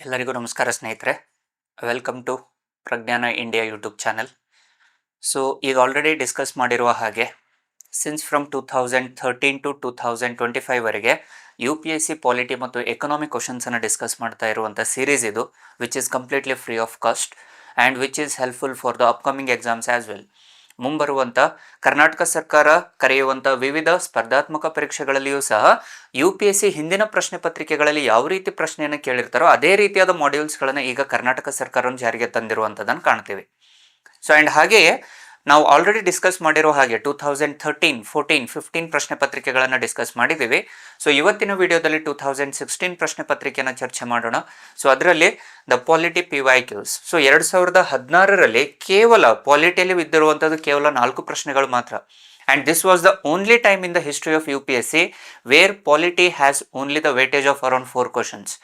ಎಲ್ಲರಿಗೂ ನಮಸ್ಕಾರ ಸ್ನೇಹಿತರೆ. Welcome to Prajnana India YouTube channel. So ಈಗ ಆಲ್ರೆಡಿ ಡಿಸ್ಕಸ್ ಮಾಡಿರುವ ಹಾಗೆ ಸಿನ್ಸ್ ಫ್ರಮ್ 2013 ಟು 2025 ವರೆಗೆ UPSC ಪಾಲಿಟಿ ಮತ್ತು ಎಕನಾಮಿಕ್ ಕ್ವಶನ್ಸನ್ನು ಡಿಸ್ಕಸ್ ಮಾಡ್ತಾ ಇರುವಂಥ ಸೀರೀಸ್ ಇದು, which is completely free of cost and which is helpful for the upcoming exams as well. ಮುಂಬರುವಂಥ ಕರ್ನಾಟಕ ಸರ್ಕಾರ ಕರೆಯುವಂಥ ವಿವಿಧ ಸ್ಪರ್ಧಾತ್ಮಕ ಪರೀಕ್ಷೆಗಳಲ್ಲಿಯೂ ಸಹ UPSC ಹಿಂದಿನ ಪ್ರಶ್ನೆ ಪತ್ರಿಕೆಗಳಲ್ಲಿ ಯಾವ ರೀತಿ ಪ್ರಶ್ನೆಯನ್ನು ಕೇಳಿರ್ತಾರೋ ಅದೇ ರೀತಿಯಾದ ಮಾಡ್ಯೂಲ್ಸ್ಗಳನ್ನು ಈಗ ಕರ್ನಾಟಕ ಸರ್ಕಾರವನ್ನು ಜಾರಿಗೆ ತಂದಿರುವಂಥದ್ದನ್ನು ಕಾಣ್ತೀವಿ. ಸೊ ಆ್ಯಂಡ್ ಹಾಗೆಯೇ ನಾವು ಆಲ್ರೆಡಿ ಡಿಸ್ಕಸ್ ಮಾಡಿರೋ ಹಾಗೆ 2013, 14, 15 ಪ್ರಶ್ನೆ ಪತ್ರಿಕೆಗಳನ್ನು ಡಿಸ್ಕಸ್ ಮಾಡಿದ್ದೀವಿ. ಸೊ ಇವತ್ತಿನ ವಿಡಿಯೋದಲ್ಲಿ 2016 ಪ್ರಶ್ನೆ ಪತ್ರಿಕೆಯನ್ನು ಚರ್ಚೆ ಮಾಡೋಣ. ಸೊ ಅದರಲ್ಲಿ ದ ಪಾಲಿಟಿ PYQs. ಸೊ 2016ರಲ್ಲಿ ಕೇವಲ ಪಾಲಿಟಿಯಲ್ಲಿ ಬಿದ್ದಿರುವಂಥದ್ದು ಕೇವಲ 4 ಪ್ರಶ್ನೆಗಳು ಮಾತ್ರ. And this was the only time in the history of UPSC where polity has only the weightage of around 4 questions.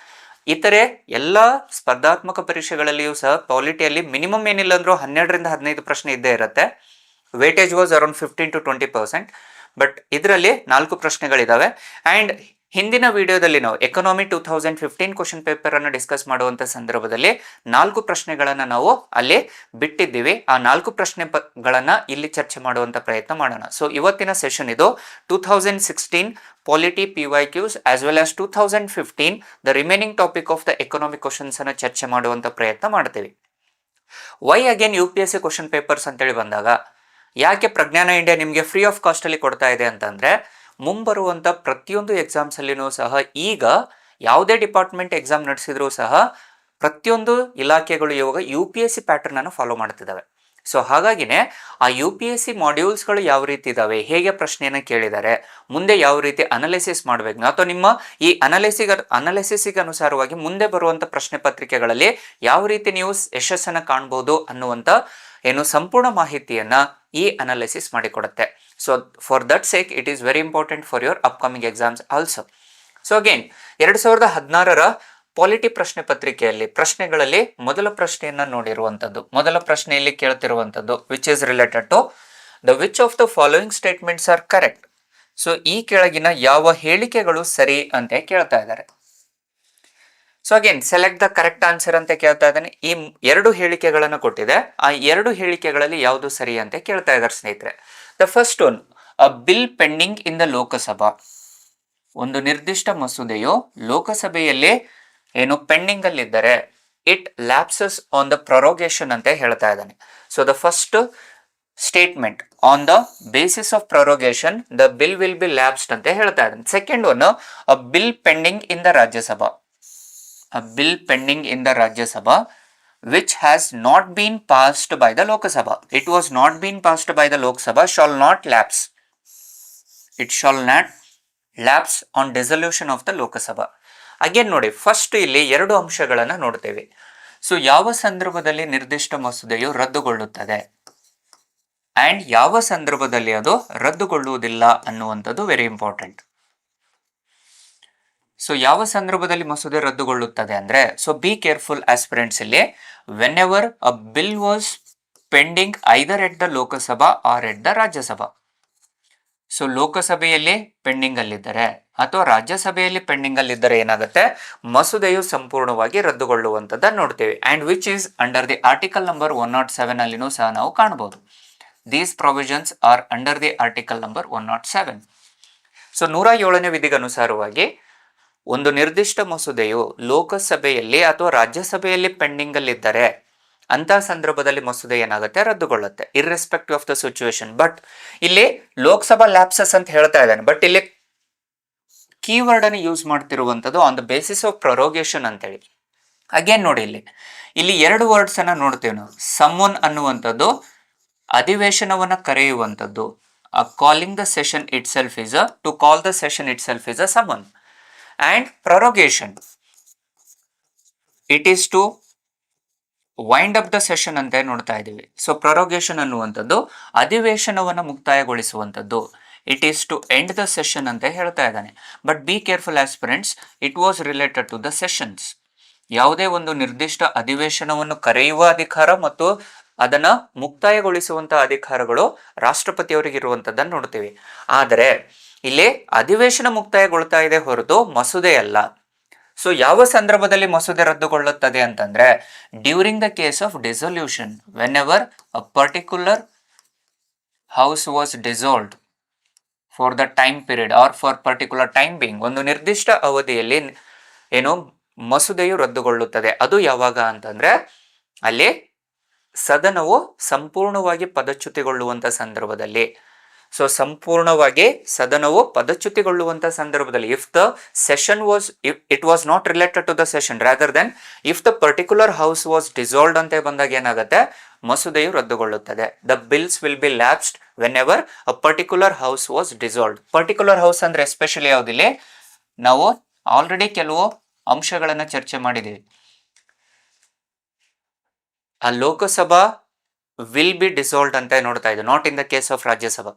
ಇತರೆ ಎಲ್ಲ ಸ್ಪರ್ಧಾತ್ಮಕ ಪರೀಕ್ಷೆಗಳಲ್ಲಿಯೂ ಸಹ ಪಾಲಿಟಿಯಲ್ಲಿ ಮಿನಿಮಮ್ ಏನಿಲ್ಲ ಅಂದ್ರೂ 12ರಿಂದ 15 ಪ್ರಶ್ನೆ ಇದ್ದೇ ಇರುತ್ತೆ. Weightage was around 15 to 20%. But ಇದರಲ್ಲಿ 4 ಪ್ರಶ್ನೆಗಳಿದ್ದಾವೆ. ಆ್ಯಂಡ್ ಹಿಂದಿನ ವಿಡಿಯೋದಲ್ಲಿ ನಾವು ಎಕನಾಮಿ 2015 ಕ್ವಶನ್ ಪೇಪರನ್ನು ಡಿಸ್ಕಸ್ ಮಾಡುವಂಥ ಸಂದರ್ಭದಲ್ಲಿ 4 ಪ್ರಶ್ನೆಗಳನ್ನು ನಾವು ಅಲ್ಲಿ ಬಿಟ್ಟಿದ್ದೀವಿ. ಆ 4 ಪ್ರಶ್ನೆಗಳನ್ನು ಇಲ್ಲಿ ಚರ್ಚೆ ಮಾಡುವಂಥ ಪ್ರಯತ್ನ ಮಾಡೋಣ. ಸೊ ಇವತ್ತಿನ ಸೆಷನ್ ಇದು 2016 polity PYQs as well as 2015 the remaining topic of the economic questions ಅನ್ನು ಚರ್ಚೆ ಮಾಡುವಂಥ ಪ್ರಯತ್ನ ಮಾಡ್ತೀವಿ. Why again UPSC question papers ಅಂತೇಳಿ ಬಂದಾಗ ಯಾಕೆ ಪ್ರಜ್ಞಾನ ಇಂಡಿಯಾ ನಿಮಗೆ ಫ್ರೀ ಆಫ್ ಕಾಸ್ಟಲ್ಲಿ ಕೊಡ್ತಾ ಇದೆ ಅಂತಂದರೆ, ಮುಂಬರುವಂಥ ಪ್ರತಿಯೊಂದು ಎಕ್ಸಾಮ್ಸಲ್ಲಿನೂ ಸಹ ಈಗ ಯಾವುದೇ ಡಿಪಾರ್ಟ್ಮೆಂಟ್ ಎಕ್ಸಾಮ್ ನಡೆಸಿದ್ರೂ ಸಹ ಪ್ರತಿಯೊಂದು ಇಲಾಖೆಗಳು ಇವಾಗ UPSC ಪ್ಯಾಟರ್ನನ್ನು ಫಾಲೋ ಮಾಡ್ತಿದ್ದಾವೆ. ಸೊ ಹಾಗಾಗಿನೇ ಆ UPSC ಮಾಡ್ಯೂಲ್ಸ್ಗಳು ಯಾವ ರೀತಿ ಇದ್ದಾವೆ, ಹೇಗೆ ಪ್ರಶ್ನೆಯನ್ನು ಕೇಳಿದ್ದಾರೆ, ಮುಂದೆ ಯಾವ ರೀತಿ ಅನಾಲಿಸಿಸ್ ಮಾಡಬೇಕು, ಅಥವಾ ನಿಮ್ಮ ಈ ಅನಾಲಿಸಿಸ್ಗೆ ಅನುಸಾರವಾಗಿ ಮುಂದೆ ಬರುವಂಥ ಪ್ರಶ್ನೆ ಪತ್ರಿಕೆಗಳಲ್ಲಿ ಯಾವ ರೀತಿ ನೀವು ಯಶಸ್ಸನ್ನು ಕಾಣ್ಬೋದು ಅನ್ನುವಂಥ ಸಂಪೂರ್ಣ ಮಾಹಿತಿಯನ್ನು ಈ ಅನಾಲಿಸಿಸ್ ಮಾಡಿಕೊಡುತ್ತೆ. So for that sake it is very important for your upcoming exams also. So again 2016ರ ಪಾಲಿಟಿ ಪ್ರಶ್ನೆ ಪತ್ರಿಕೆಯಲ್ಲಿ ಪ್ರಶ್ನೆಗಳಲ್ಲಿ ಮೊದಲ ಪ್ರಶ್ನೆಯನ್ನು ನೋಡಿರುವಂಥದ್ದು, ಮೊದಲ ಪ್ರಶ್ನೆಯಲ್ಲಿ ಕೇಳ್ತಿರುವಂಥದ್ದು which is related to the which of the following statements are correct. So ಈ ಕೆಳಗಿನ ಯಾವ ಹೇಳಿಕೆಗಳು ಸರಿ ಅಂತ ಕೇಳ್ತಾ ಇದ್ದಾರೆ. So again select the correct answer ಅಂತ ಕೇಳ್ತಾ ಇದ್ದಾನೆ. ಈ 2 ಹೇಳಿಕೆಗಳನ್ನು ಕೊಟ್ಟಿದೆ, ಆ 2 ಹೇಳಿಕೆಗಳಲ್ಲಿ ಯಾವುದು ಸರಿ ಅಂತ ಕೇಳ್ತಾ ಇದ್ದಾರೆ ಸ್ನೇಹಿತರೆ. The first one, a bill pending in the Lok Sabha. ಒಂದು ನಿರ್ದಿಷ್ಟ ಮಸೂದೆಯು ಲೋಕಸಭೆಯಲ್ಲಿ ಪೆಂಡಿಂಗ್ ಅಲ್ಲಿದ್ದರೆ it lapses on the prorogation ಅಂತ ಹೇಳ್ತಾ ಇದ್ದಾನೆ. So the first statement, on the basis of prorogation the bill will be lapsed ಅಂತ ಹೇಳ್ತಾ ಇದ್ದಾನೆ. Second one, a bill pending in the Rajya Sabha. A bill pending in the Rajya Sabha which has not been passed by the Lok Sabha. It was not been passed by the Lok Sabha shall not lapse. It shall not lapse on dissolution of the Lok Sabha. Again ನೋಡಿ, first ಇಲ್ಲಿ 2 ಅಂಶಗಳನ್ನು ನೋಡ್ತೇವೆ. So ಯಾವ ಸಂದರ್ಭದಲ್ಲಿ ನಿರ್ದಿಷ್ಟ ಮಸೂದೆಯು ರದ್ದುಗೊಳ್ಳುತ್ತದೆ and ಯಾವ ಸಂದರ್ಭದಲ್ಲಿ ಅದು ರದ್ದುಗೊಳ್ಳುವುದಿಲ್ಲ ಅನ್ನುವಂಥದ್ದು ವೆರಿ ಇಂಪಾರ್ಟೆಂಟ್. ಸೊ ಯಾವ ಸಂದರ್ಭದಲ್ಲಿ ಮಸೂದೆ ರದ್ದುಗೊಳ್ಳುತ್ತದೆ ಅಂದರೆ, ಸೊ ಬಿ ಕೇರ್ಫುಲ್ ಆಸ್ಪಿರೆಂಟ್ಸ್. ಇಲ್ಲಿ whenever a bill was pending either at the Lok Sabha or at the Rajya Sabha. So ಲೋಕಸಭೆಯಲ್ಲಿ ಪೆಂಡಿಂಗ್ ಅಲ್ಲಿದ್ದರೆ ಅಥವಾ ರಾಜ್ಯಸಭೆಯಲ್ಲಿ ಪೆಂಡಿಂಗ್ ಅಲ್ಲಿದ್ದರೆ ಏನಾಗುತ್ತೆ, ಮಸೂದೆಯು ಸಂಪೂರ್ಣವಾಗಿ ರದ್ದುಗೊಳ್ಳುವಂಥದ್ದನ್ನು ನೋಡ್ತೀವಿ. And which is under the article number 107 ಅಲ್ಲಿನೂ ಸಹ ನಾವು ಕಾಣಬಹುದು. These provisions are under the article number 107. So 107ನೇ ವಿಧಿಗೆ ಅನುಸಾರವಾಗಿ ಒಂದು ನಿರ್ದಿಷ್ಟ ಮಸೂದೆಯು ಲೋಕಸಭೆಯಲ್ಲಿ ಅಥವಾ ರಾಜ್ಯಸಭೆಯಲ್ಲಿ ಪೆಂಡಿಂಗ್ ಅಲ್ಲಿದ್ದರೆ ಅಂತ ಸಂದರ್ಭದಲ್ಲಿ ಮಸೂದೆ ಏನಾಗುತ್ತೆ, ರದ್ದುಗೊಳ್ಳುತ್ತೆ, irrespective of the situation. But ಇಲ್ಲಿ ಲೋಕಸಭಾ ಲ್ಯಾಪ್ಸಸ್ ಅಂತ ಹೇಳ್ತಾ ಇದ್ದಾನೆ, ಬಟ್ ಇಲ್ಲಿ ಕೀವರ್ಡ್ ಅನ್ನು ಯೂಸ್ ಮಾಡ್ತಿರುವಂಥದ್ದು on the basis of prorogation ಅಂತೇಳಿ. ಅಗೇನ್ ನೋಡಿ, ಇಲ್ಲಿ 2 ವರ್ಡ್ಸ್ ಅನ್ನ ನೋಡ್ತೇವೆ ನಾವು. ಸಮ್ಮನ್ ಅನ್ನುವಂಥದ್ದು ಅಧಿವೇಶನವನ್ನ ಕರೆಯುವಂಥದ್ದು. Calling the session itself is to call the session itself is a summon. And prorogation it is to wind up the session ಅಂತ ನೋಡ್ತಾ ಇದ್ದೀವಿ. ಸೊ ಪ್ರೊರೋಗೇಷನ್ ಅನ್ನುವಂಥದ್ದು ಅಧಿವೇಶನವನ್ನು ಮುಕ್ತಾಯಗೊಳಿಸುವಂಥದ್ದು. It is to end the session ಅಂತ ಹೇಳ್ತಾ ಇದ್ದಾನೆ. But be careful aspirants, it was related to the sessions. ಯಾವುದೇ ಒಂದು ನಿರ್ದಿಷ್ಟ ಅಧಿವೇಶನವನ್ನು ಕರೆಯುವ ಅಧಿಕಾರ ಮತ್ತು ಅದನ್ನು ಮುಕ್ತಾಯಗೊಳಿಸುವಂಥ ಅಧಿಕಾರಗಳು ರಾಷ್ಟ್ರಪತಿಯವರಿಗೆ ಇರುವಂಥದ್ದನ್ನು ನೋಡ್ತೀವಿ. ಆದರೆ ಇಲ್ಲಿ ಅಧಿವೇಶನ ಮುಕ್ತಾಯಗೊಳ್ತಾ ಇದೆ ಹೊರತು ಮಸೂದೆ ಅಲ್ಲ. ಸೊ ಯಾವ ಸಂದರ್ಭದಲ್ಲಿ ಮಸೂದೆ ರದ್ದುಗೊಳ್ಳುತ್ತದೆ ಅಂತಂದ್ರೆ during the case of dissolution, whenever a particular house was dissolved for the time period or for particular time being, ಒಂದು ನಿರ್ದಿಷ್ಟ ಅವಧಿಯಲ್ಲಿ ಏನು ಮಸೂದೆಯು ರದ್ದುಗೊಳ್ಳುತ್ತದೆ. ಅದು ಯಾವಾಗ ಅಂತಂದ್ರೆ ಅಲ್ಲಿ ಸದನವು ಸಂಪೂರ್ಣವಾಗಿ ಪದಚ್ಯುತಿಗೊಳ್ಳುವಂತ ಸಂದರ್ಭದಲ್ಲಿ. ಸೊ ಸಂಪೂರ್ಣವಾಗಿ ಸದನವು ಪದಚ್ಯುತಿಗೊಳ್ಳುವಂತ ಸಂದರ್ಭದಲ್ಲಿ, if the session was it was not related to the session rather than if the particular house was dissolved ಅಂತ ಬಂದಾಗ ಏನಾಗುತ್ತೆ, ಮಸೂದೆಯು ರದ್ದುಗೊಳ್ಳುತ್ತದೆ. The bills will be lapsed whenever a particular house was dissolved. Particular house ಅಂದ್ರೆ especially ಯಾವುದಿಲ್ಲಿ ನಾವು already ಕೆಲವು ಅಂಶಗಳನ್ನ ಚರ್ಚೆ ಮಾಡಿದ್ದೀವಿ. ಆ ಲೋಕಸಭಾ ವಿಲ್ ಬಿ ಡಿಸಾಲ್ವ್ಡ್ ಅಂತ ನೋಡ್ತಾ ಇದೆ, not in the case of Rajya Sabha.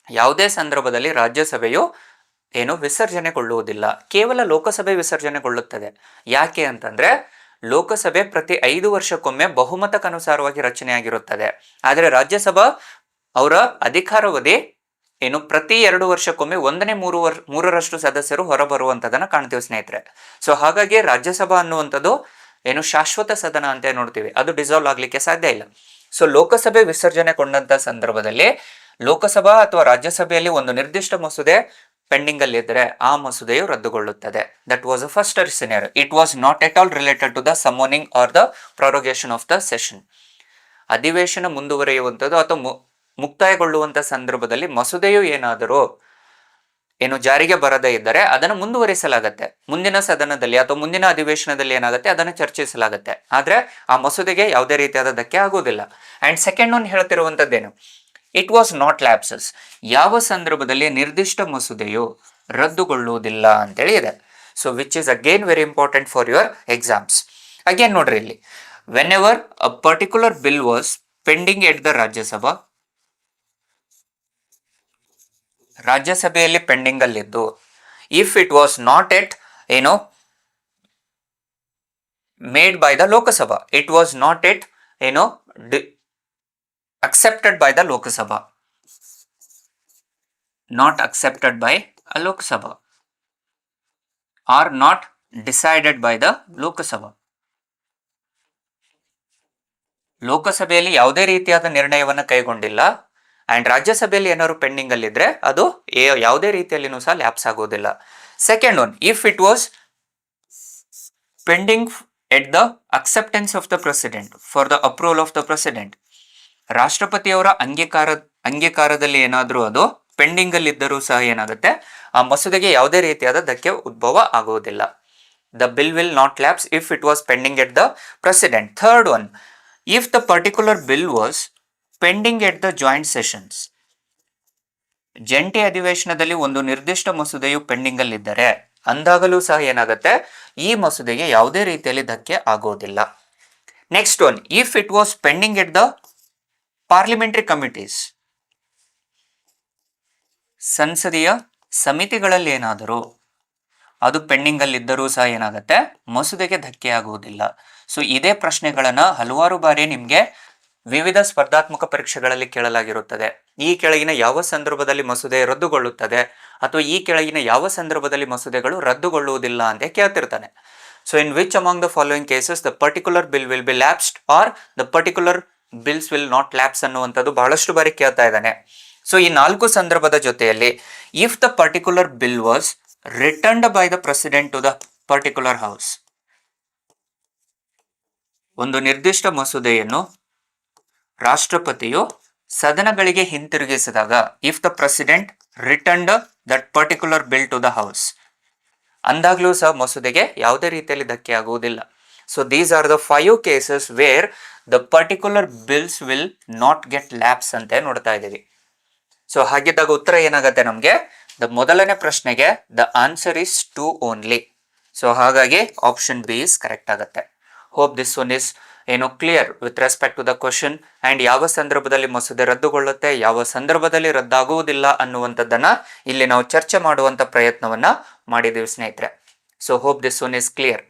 ಯಾವುದೇ ಸಂದರ್ಭದಲ್ಲಿ ರಾಜ್ಯಸಭೆಯು ಏನು ವಿಸರ್ಜನೆಗೊಳ್ಳುವುದಿಲ್ಲ, ಕೇವಲ ಲೋಕಸಭೆ ವಿಸರ್ಜನೆಗೊಳ್ಳುತ್ತದೆ. ಯಾಕೆ ಅಂತಂದ್ರೆ ಲೋಕಸಭೆ ಪ್ರತಿ 5 ವರ್ಷಕ್ಕೊಮ್ಮೆ ಬಹುಮತಕ್ಕನುಸಾರವಾಗಿ ರಚನೆಯಾಗಿರುತ್ತದೆ. ಆದರೆ ರಾಜ್ಯಸಭಾ ಅವರ ಅಧಿಕಾರಾವಧಿ ಏನು ಪ್ರತಿ 2 ವರ್ಷಕ್ಕೊಮ್ಮೆ 1/3 ಸದಸ್ಯರು ಹೊರಬರುವಂತದನ್ನ ಕಾಣ್ತೀವಿ ಸ್ನೇಹಿತರೆ. ಸೊ ಹಾಗಾಗಿ ರಾಜ್ಯಸಭಾ ಅನ್ನುವಂಥದ್ದು ಏನು ಶಾಶ್ವತ ಸದನ ಅಂತ ನೋಡ್ತೀವಿ, ಅದು ಡಿಸಾಲ್ವ್ ಆಗ್ಲಿಕ್ಕೆ ಸಾಧ್ಯ ಇಲ್ಲ. ಸೊ ಲೋಕಸಭೆ ವಿಸರ್ಜನೆಗೊಂಡಂತ ಸಂದರ್ಭದಲ್ಲಿ ಲೋಕಸಭಾ ಅಥವಾ ರಾಜ್ಯಸಭೆಯಲ್ಲಿ ಒಂದು ನಿರ್ದಿಷ್ಟ ಮಸೂದೆ ಪೆಂಡಿಂಗ್ ಅಲ್ಲಿ ಇದ್ದರೆ ಆ ಮಸೂದೆಯು ರದ್ದುಗೊಳ್ಳುತ್ತದೆ. That was a first scenario. It was not at all related to the summoning or the prorogation of the session. ಅಧಿವೇಶನ ಮುಂದುವರಿಯುವಂಥದ್ದು ಅಥವಾ ಮುಕ್ತಾಯಗೊಳ್ಳುವಂತ ಸಂದರ್ಭದಲ್ಲಿ ಮಸೂದೆಯು ಏನಾದರೂ ಏನು ಜಾರಿಗೆ ಬರದೇ ಇದ್ದರೆ ಅದನ್ನು ಮುಂದುವರಿಸಲಾಗತ್ತೆ, ಮುಂದಿನ ಸದನದಲ್ಲಿ ಅಥವಾ ಮುಂದಿನ ಅಧಿವೇಶನದಲ್ಲಿ ಏನಾಗುತ್ತೆ ಅದನ್ನು ಚರ್ಚಿಸಲಾಗತ್ತೆ. ಆದ್ರೆ ಆ ಮಸೂದೆಗೆ ಯಾವುದೇ ರೀತಿಯಾದ ಧಕ್ಕೆ ಆಗುವುದಿಲ್ಲ. ಅಂಡ್ ಸೆಕೆಂಡ್ ಒನ್ ಹೇಳ್ತಿರುವಂತದ್ದೇನು, ಇಟ್ ವಾಸ್ ನಾಟ್ ಲ್ಯಾಪ್ಸಸ್, ಯಾವ ಸಂದರ್ಭದಲ್ಲಿ ನಿರ್ದಿಷ್ಟ ಮಸೂದೆಯು ರದ್ದುಗೊಳ್ಳುವುದಿಲ್ಲ ಅಂತೇಳಿ ಇದೆ. So which is again very important for your exams. Again ನೋಡ್ರಿ ಇಲ್ಲಿ, whenever a particular bill was pending at the Rajya Sabha, ರಾಜ್ಯಸಭೆಯಲ್ಲಿ ಪೆಂಡಿಂಗ್ ಅಲ್ಲಿದ್ದು, if it was not at ಏನು made by the Lok Sabha, it was not at ಏನು accepted by the Lok Sabha, not accepted by a Lok Sabha, or not decided by the Lok Sabha. ಲೋಕಸಭೆಯಲ್ಲಿ ಯಾವುದೇ ರೀತಿಯಾದ ನಿರ್ಣಯವನ್ನು ಕೈಗೊಂಡಿಲ್ಲ and ರಾಜ್ಯಸಭೆಯಲ್ಲಿ ಏನಾದ್ರು pending ಅಲ್ಲಿ ಇದ್ರೆ ಅದು ಯಾವುದೇ ರೀತಿಯಲ್ಲಿನೂ ಸಹ ಲ್ಯಾಪ್ಸ್ ಆಗೋದಿಲ್ಲ. Second one, if it was pending at the acceptance of the president for the approval of the president, ರಾಷ್ಟ್ರಪತಿಯವರ ಅಂಗೀಕಾರದಲ್ಲಿ ಏನಾದರೂ ಅದು ಪೆಂಡಿಂಗ್ ಅಲ್ಲಿ ಇದ್ದರೂ ಸಹ ಏನಾಗುತ್ತೆ, ಆ ಮಸೂದೆಗೆ ಯಾವುದೇ ರೀತಿಯಾದ ಧಕ್ಕೆ ಉದ್ಭವ ಆಗುವುದಿಲ್ಲ. The bill will not lapse if it was pending at the president. Third one, if the particular bill was pending at the joint sessions, ಜಂಟಿ ಅಧಿವೇಶನದಲ್ಲಿ ಒಂದು ನಿರ್ದಿಷ್ಟ ಮಸೂದೆಯು ಪೆಂಡಿಂಗ್ ಅಲ್ಲಿ ಇದ್ದರೆ ಅಂದಾಗಲೂ ಸಹ ಏನಾಗುತ್ತೆ, ಈ ಮಸೂದೆಗೆ ಯಾವುದೇ ರೀತಿಯಲ್ಲಿ ಧಕ್ಕೆ ಆಗೋದಿಲ್ಲ. Next one, if it was pending at the parliamentary committees, ಸಂಸದೀಯ ಸಮಿತಿಗಳಲ್ಲಿ ಏನಾದರೂ ಅದು ಪೆಂಡಿಂಗ್ ಅಲ್ಲಿ ಇದ್ದರೂ ಸಹ ಏನಾಗುತ್ತೆ, ಮಸೂದೆಗೆ ಧಕ್ಕೆ ಆಗುವುದಿಲ್ಲ. ಸೊ ಇದೇ ಪ್ರಶ್ನೆಗಳನ್ನ ಹಲವಾರು ಬಾರಿ ನಿಮ್ಗೆ ವಿವಿಧ ಸ್ಪರ್ಧಾತ್ಮಕ ಪರೀಕ್ಷೆಗಳಲ್ಲಿ ಕೇಳಲಾಗಿರುತ್ತದೆ. ಈ ಕೆಳಗಿನ ಯಾವ ಸಂದರ್ಭದಲ್ಲಿ ಮಸೂದೆ ರದ್ದುಗೊಳ್ಳುತ್ತದೆ ಅಥವಾ ಈ ಕೆಳಗಿನ ಯಾವ ಸಂದರ್ಭದಲ್ಲಿ ಮಸೂದೆಗಳು ರದ್ದುಗೊಳ್ಳುವುದಿಲ್ಲ ಅಂತ ಕೇಳ್ತಿರ್ತಾನೆ. So in which among the following cases the particular bill will be lapsed or the particular bills will not lapse ಅನ್ನುವಂಥದ್ದು ಬಹಳಷ್ಟು ಬಾರಿ ಕೇಳ್ತಾ ಇದ್ದಾನೆ. ಸೊ ಈ 4 ಸಂದರ್ಭದ ಜೊತೆಯಲ್ಲಿ if the particular bill was returned by the president to the particular house, ಒಂದು ನಿರ್ದಿಷ್ಟ ಮಸೂದೆಯನ್ನು ರಾಷ್ಟ್ರಪತಿಯು ಸದನಗಳಿಗೆ ಹಿಂತಿರುಗಿಸಿದಾಗ, if the president returned that particular bill to the house, ಅಂದಾಗ್ಲೂ ಸಹ ಮಸೂದೆಗೆ ಯಾವುದೇ ರೀತಿಯಲ್ಲಿ ಧಕ್ಕೆ ಆಗುವುದಿಲ್ಲ. So these are the 5 cases where the particular bills will not get lapse ಅಂತ ನೋಡ್ತಾ ಇದ್ದೀವಿ. ಸೊ ಹಾಗಿದ್ದಾಗ ಉತ್ತರ ಏನಾಗುತ್ತೆ ನಮಗೆ, ದ ಮೊದಲನೇ ಪ್ರಶ್ನೆಗೆ the answer is 2 only. So ಹಾಗಾಗಿ ಆಪ್ಷನ್ ಬಿ ಇಸ್ ಕರೆಕ್ಟ್ ಆಗುತ್ತೆ. ಹೋಪ್ ದಿಸ್ ಒನ್ ಇಸ್ ಏನು clear with respect to the question and ಯಾವ ಸಂದರ್ಭದಲ್ಲಿ ಮಸೂದೆ ರದ್ದುಗೊಳ್ಳುತ್ತೆ, ಯಾವ ಸಂದರ್ಭದಲ್ಲಿ ರದ್ದಾಗುವುದಿಲ್ಲ ಅನ್ನುವಂಥದ್ದನ್ನ ಇಲ್ಲಿ ನಾವು ಚರ್ಚೆ ಮಾಡುವಂತ ಪ್ರಯತ್ನವನ್ನ ಮಾಡಿದ್ದೀವಿ ಸ್ನೇಹಿತರೆ. So hope this one is clear.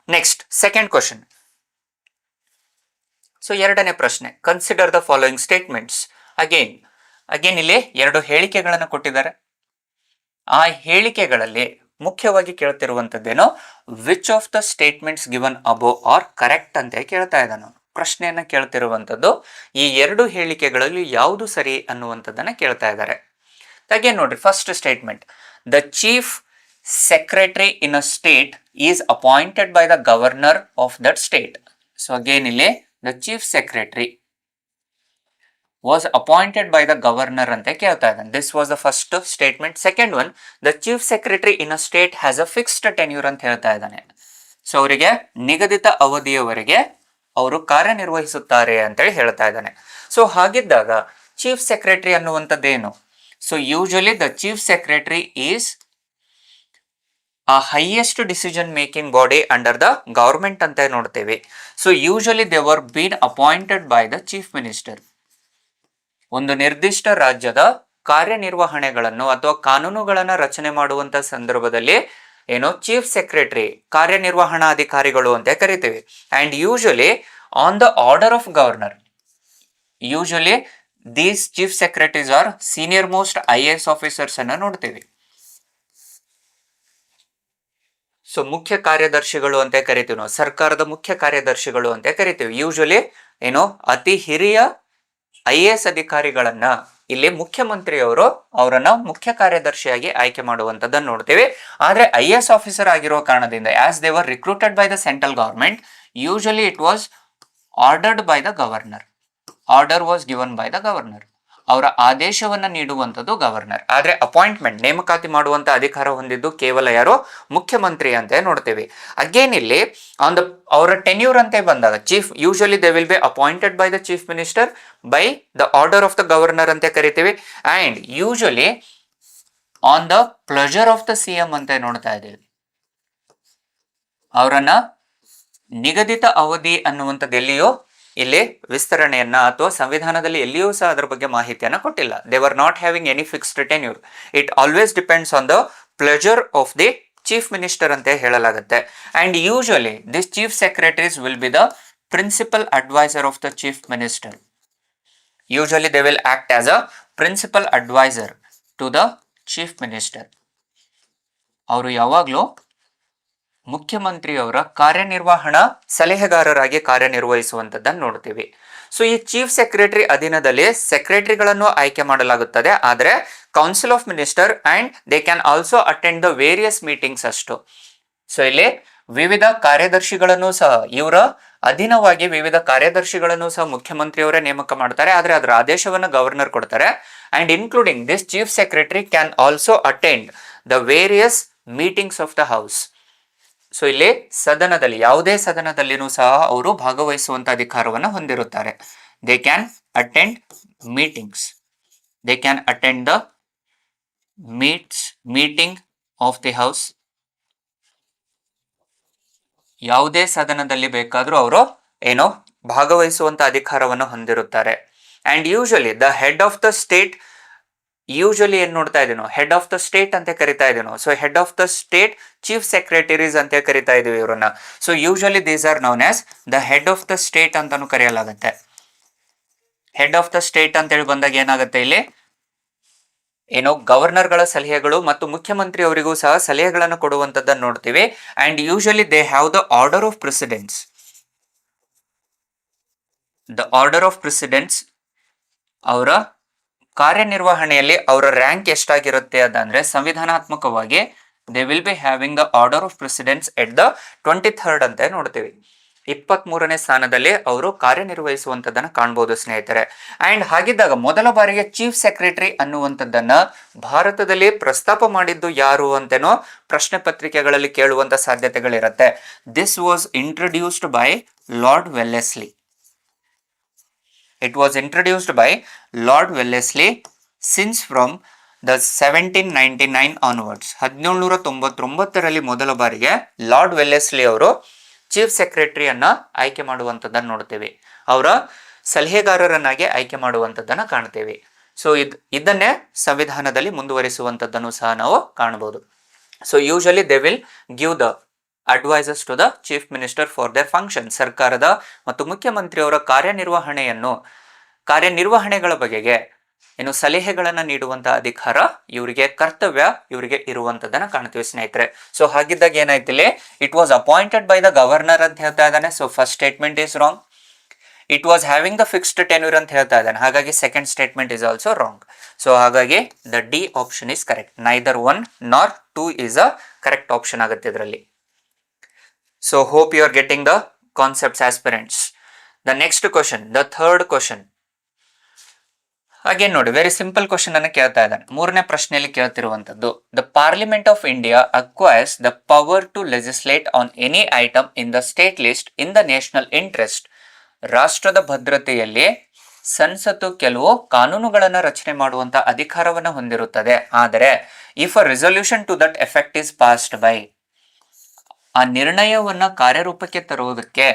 Next second question. So ಎರಡನೇ ಪ್ರಶ್ನೆ, consider the following statements. Again ಇಲ್ಲಿ 2 ಹೇಳಿಕೆಗಳನ್ನು ಕೊಟ್ಟಿದ್ದಾರೆ. ಆ ಹೇಳಿಕೆಗಳಲ್ಲಿ ಮುಖ್ಯವಾಗಿ ಕೇಳ್ತಿರುವಂತದ್ದೇನೋ which of the statements given above are correct ಅಂತ ಕೇಳ್ತಾ ಇದ್ದಾನೆ. ಪ್ರಶ್ನೆಯನ್ನ ಕೇಳ್ತಿರುವಂತದ್ದು ಈ ಎರಡು ಹೇಳಿಕೆಗಳಲ್ಲಿ ಯಾವುದು ಸರಿ ಅನ್ನುವಂಥದ್ದನ್ನ ಕೇಳ್ತಾ ಇದ್ದಾರೆ. ಹಾಗೆ ನೋಡ್ರಿ, first statement, the chief secretary in a state is appointed by the governor of that state. So again ಇಲ್ಲಿ the chief secretary was appointed by the governor ಅಂತ ಕೇಳ್ತಾ ಇದ್ದಾನೆ. This was the first statement. Second one, the chief secretary in a state has a fixed tenure ಅಂತ ಹೇಳ್ತಾ ಇದ್ದಾನೆ. So ಅವರಿಗೆ ನಿಗದಿತ ಅವಧಿಯವರೆಗೆ ಅವರು ಕಾರ್ಯನಿರ್ವಹಿಸುತ್ತಾರೆ ಅಂತೇಳಿ ಹೇಳ್ತಾ ಇದ್ದಾನೆ. ಸೊ ಹಾಗಿದ್ದಾಗ ಚೀಫ್ ಸೆಕ್ರೆಟರಿ ಅನ್ನುವಂಥದ್ದೇನು? So usually the chief secretary is a highest decision making body under the government ಅಂತ ನೋಡ್ತೇವೆ. So usually they were being appointed by the chief minister. ಒಂದು ನಿರ್ದಿಷ್ಟ ರಾಜ್ಯದ ಕಾರ್ಯನಿರ್ವಹಣೆಗಳನ್ನು ಅಥವಾ ಕಾನೂನುಗಳನ್ನು ರಚನೆ ಮಾಡುವಂತ ಸಂದರ್ಭದಲ್ಲಿ ಏನು ಚೀಫ್ ಸೆಕ್ರೆಟರಿ ಕಾರ್ಯನಿರ್ವಹಣಾಧಿಕಾರಿಗಳು ಅಂತ ಕರಿತೀವಿ. And usually on the order of governor, usually these chief secretaries are senior most IAS officers ಅನ್ನ ನೋಡ್ತೀವಿ. ಸೊ ಮುಖ್ಯ ಕಾರ್ಯದರ್ಶಿಗಳು ಅಂತ ಕರಿತೀವಿ ನಾವು, ಸರ್ಕಾರದ ಮುಖ್ಯ ಕಾರ್ಯದರ್ಶಿಗಳು ಅಂತ ಕರಿತೀವಿ. ಯೂಶಲಿ ಏನು ಅತಿ ಹಿರಿಯ IAS ಅಧಿಕಾರಿಗಳನ್ನ ಇಲ್ಲಿ ಮುಖ್ಯಮಂತ್ರಿಯವರು ಅವರನ್ನ ಮುಖ್ಯ ಕಾರ್ಯದರ್ಶಿಯಾಗಿ ಆಯ್ಕೆ ಮಾಡುವಂತದ್ದನ್ನು ನೋಡ್ತೀವಿ. ಆದ್ರೆ IAS ಆಫೀಸರ್ ಆಗಿರುವ ಕಾರಣದಿಂದ as they were recruited by the central government, usually it was ordered by the governor. Order was given by the governor. ಅವರ ಆದೇಶವನ್ನ ನೀಡುವಂಥದ್ದು ಗವರ್ನರ್. ಆದ್ರೆ ಅಪಾಯಿಂಟ್ಮೆಂಟ್, ನೇಮಕಾತಿ ಮಾಡುವಂತ ಅಧಿಕಾರ ಹೊಂದಿದ್ದು ಕೇವಲ ಯಾರು? ಮುಖ್ಯಮಂತ್ರಿ ಅಂತ ನೋಡ್ತೀವಿ. ಅಗೇನ್ ಇಲ್ಲಿ ಆನ್ ದ ಅವರ ಟೆನ್ಯೂರ್ ಅಂತ ಬಂದಾಗ chief usually they will be appointed by the chief minister by the order of the governor ಅಂತ ಕರಿತೀವಿ. And usually on the pleasure of the CM ಅಂತ ನೋಡ್ತಾ ಇದ್ದೀವಿ. ಅವರನ್ನ ನಿಗದಿತ ಅವಧಿ ಅನ್ನುವಂಥದ್ದು ಎಲ್ಲಿಯೋ ಇಲ್ಲಿ ವಿಸ್ತರಣೆಯನ್ನ ಅಥವಾ ಸಂವಿಧಾನದಲ್ಲಿ ಎಲ್ಲಿಯೂ ಸಹ ಅದರ ಬಗ್ಗೆ ಮಾಹಿತಿಯನ್ನ ಕೊಟ್ಟಿಲ್ಲ. They were not having any fixed tenure. It always depends on the pleasure of the chief minister ಅಂತ ಹೇಳಲಾಗುತ್ತೆ. And usually this chief secretaries will be the principal advisor of the chief minister. Usually they will act as a principal advisor to the chief minister. ಅವರು ಯಾವಾಗಲೂ ಮುಖ್ಯಮಂತ್ರಿಯವರ ಕಾರ್ಯನಿರ್ವಹಣಾ ಸಲಹೆಗಾರರಾಗಿ ಕಾರ್ಯನಿರ್ವಹಿಸುವಂತದ್ದನ್ನು ನೋಡ್ತೀವಿ. So ಈ chief secretary ಅಧೀನದಲ್ಲಿ ಸೆಕ್ರೆಟರಿಗಳನ್ನು ಆಯ್ಕೆ ಮಾಡಲಾಗುತ್ತದೆ. ಆದರೆ council of minister and they can also attend the various meetings ಅಷ್ಟು. ಸೊ ಇಲ್ಲಿ ವಿವಿಧ ಕಾರ್ಯದರ್ಶಿಗಳನ್ನು ಸಹ ಇವರ ಅಧೀನವಾಗಿ ವಿವಿಧ ಕಾರ್ಯದರ್ಶಿಗಳನ್ನು ಸಹ ಮುಖ್ಯಮಂತ್ರಿಯವರೇ ನೇಮಕ ಮಾಡ್ತಾರೆ. ಆದರೆ ಅದರ ಆದೇಶವನ್ನು ಗವರ್ನರ್ ಕೊಡ್ತಾರೆ. And including this chief secretary can also attend the various meetings of the house. So ಇಲ್ಲಿ ಸದನದಲ್ಲಿ ಯಾವುದೇ ಸದನದಲ್ಲಿನೂ ಸಹ ಅವರು ಭಾಗವಹಿಸುವಂತ ಅಧಿಕಾರವನ್ನು ಹೊಂದಿರುತ್ತಾರೆ. They can attend meetings, they can attend the meeting of the house. ಯಾವುದೇ ಸದನದಲ್ಲಿ ಬೇಕಾದರೂ ಅವರು ಏನೋ ಭಾಗವಹಿಸುವಂತ ಅಧಿಕಾರವನ್ನು ಹೊಂದಿರುತ್ತಾರೆ. And usually the head of the state, usually ಏನ್ ನೋಡ್ತಾ ಇದೀನೋ ಹೆಡ್ ಆಫ್ ದ ಸ್ಟೇಟ್ ಅಂತ ಕರಿತಾ ಇದೀನೋ. So head of the state chief secretaries ಅಂತ ಕರಿತಾ ಇದೀವಿ ಇವರನ್ನ. So usually these are known as the head of the state ಅಂತಾನು ಕರೆಯಲಾಗುತ್ತೆ. ಹೆಡ್ ಆಫ್ ದ ಸ್ಟೇಟ್ ಅಂತ ಹೇಳಿ ಬಂದಾಗ ಏನಾಗುತ್ತೆ, ಇಲ್ಲಿ ಏನೋ ಗವರ್ನರ್ಗಳ ಸಲಹೆಗಳು ಮತ್ತು ಮುಖ್ಯಮಂತ್ರಿ ಅವರಿಗೂ ಸಹ ಸಲಹೆಗಳನ್ನು ಕೊಡುವಂತದ್ದನ್ನು ನೋಡ್ತೀವಿ. And usually they have the order of precedence. The order of precedence ಅವರ ಕಾರ್ಯನಿರ್ವಹಣೆಯಲ್ಲಿ ಅವರ ರ್ಯಾಂಕ್ ಎಷ್ಟಾಗಿರುತ್ತೆ ಅದಂದ್ರೆ ಸಂವಿಧಾನಾತ್ಮಕವಾಗಿ they will be having the order of precedence at the 23rd ಅಂತ ನೋಡ್ತೀವಿ. 23ನೇ ಸ್ಥಾನದಲ್ಲಿ ಅವರು ಕಾರ್ಯನಿರ್ವಹಿಸುವಂತದ್ದನ್ನ ಕಾಣಬಹುದು ಸ್ನೇಹಿತರೆ. ಅಂಡ್ ಹಾಗಿದ್ದಾಗ ಮೊದಲ ಬಾರಿಗೆ ಚೀಫ್ ಸೆಕ್ರೆಟರಿ ಅನ್ನುವಂಥದ್ದನ್ನ ಭಾರತದಲ್ಲಿ ಪ್ರಸ್ತಾಪ ಮಾಡಿದ್ದು ಯಾರು ಅಂತೇನೋ ಪ್ರಶ್ನೆ ಪತ್ರಿಕೆಗಳಲ್ಲಿ ಕೇಳುವಂತ ಸಾಧ್ಯತೆಗಳಿರುತ್ತೆ. This was introduced by Lord Wellesley. It was introduced by Lord Wellesley since from the 1799 onwards. 1799ರಲ್ಲಿ ಮೊದಲ ಬಾರಿಗೆ ಲಾರ್ಡ್ ವೆಲ್ಲೆಸ್ಲಿ ಅವರು ಚೀಫ್ ಸೆಕ್ರೆಟರಿಯನ್ನ ಆಯ್ಕೆ ಮಾಡುವಂಥದ್ದನ್ನು ನೋಡ್ತೇವೆ. ಅವರ ಸಲಹೆಗಾರರನ್ನಾಗಿ ಆಯ್ಕೆ ಮಾಡುವಂಥದ್ದನ್ನು ಕಾಣ್ತೇವೆ. ಸೊ ಇದನ್ನೇ ಸಂವಿಧಾನದಲ್ಲಿ ಮುಂದುವರಿಸುವಂಥದ್ದನ್ನು ಸಹ ನಾವು ಕಾಣಬಹುದು. So usually they will give the advisors to the chief minister for their function. ಸರ್ಕಾರದ ಮತ್ತು ಮುಖ್ಯಮಂತ್ರಿಯವರ ಕಾರ್ಯನಿರ್ವಹಣೆಗಳ ಬಗೆಗೆ ಏನು ಸಲಹೆಗಳನ್ನ ನೀಡುವಂತ ಅಧಿಕಾರ ಇವರಿಗೆ ಕರ್ತವ್ಯ ಇವರಿಗೆ ಇರುವಂತದನ್ನ ಕಾಣ್ತೀವಿ ಸ್ನೇಹಿತರೆ. ಸೊ ಹಾಗಿದ್ದಾಗ ಏನಾಯ್ತಿಲ್ಲಿ, it was appointed by the governor ಅಂತ ಹೇಳ್ತಾ ಇದ್ದಾನೆ. So first statement is wrong. It was having the fixed tenure ಅಂತ ಹೇಳ್ತಾ ಇದ್ದಾನೆ, ಹಾಗಾಗಿ second statement is also wrong. So ಹಾಗಾಗಿ the D option is correct. Neither 1 nor 2 is a correct option ಆಗುತ್ತೆ ಇದರಲ್ಲಿ. So hope you are getting the concepts aspirants. The next question, the third question. Again ನೋಡಿ, very simple question ಅನ್ನು ಕೇಳ್ತಾ ಇದ್ದಾನೆ. ಮೂರನೇ ಪ್ರಶ್ನೆಯಲ್ಲಿ ಕೇಳ್ತಿರುವಂತದ್ದು, the parliament of India acquires the power to legislate on any item in the state list in the national interest. ರಾಷ್ಟ್ರದ ಭದ್ರತೆಯಲ್ಲಿ ಸಂಸತ್ತು ಕೆಲವು ಕಾನೂನುಗಳನ್ನು ರಚನೆ ಮಾಡುವಂತ ಅಧಿಕಾರವನ್ನು ಹೊಂದಿರುತ್ತದೆ. ಆದರೆ if a resolution to that effect is passed by, ಆ ನಿರ್ಣಯವನ್ನ ಕಾರ್ಯರೂಪಕ್ಕೆ ತರುವುದಕ್ಕೆ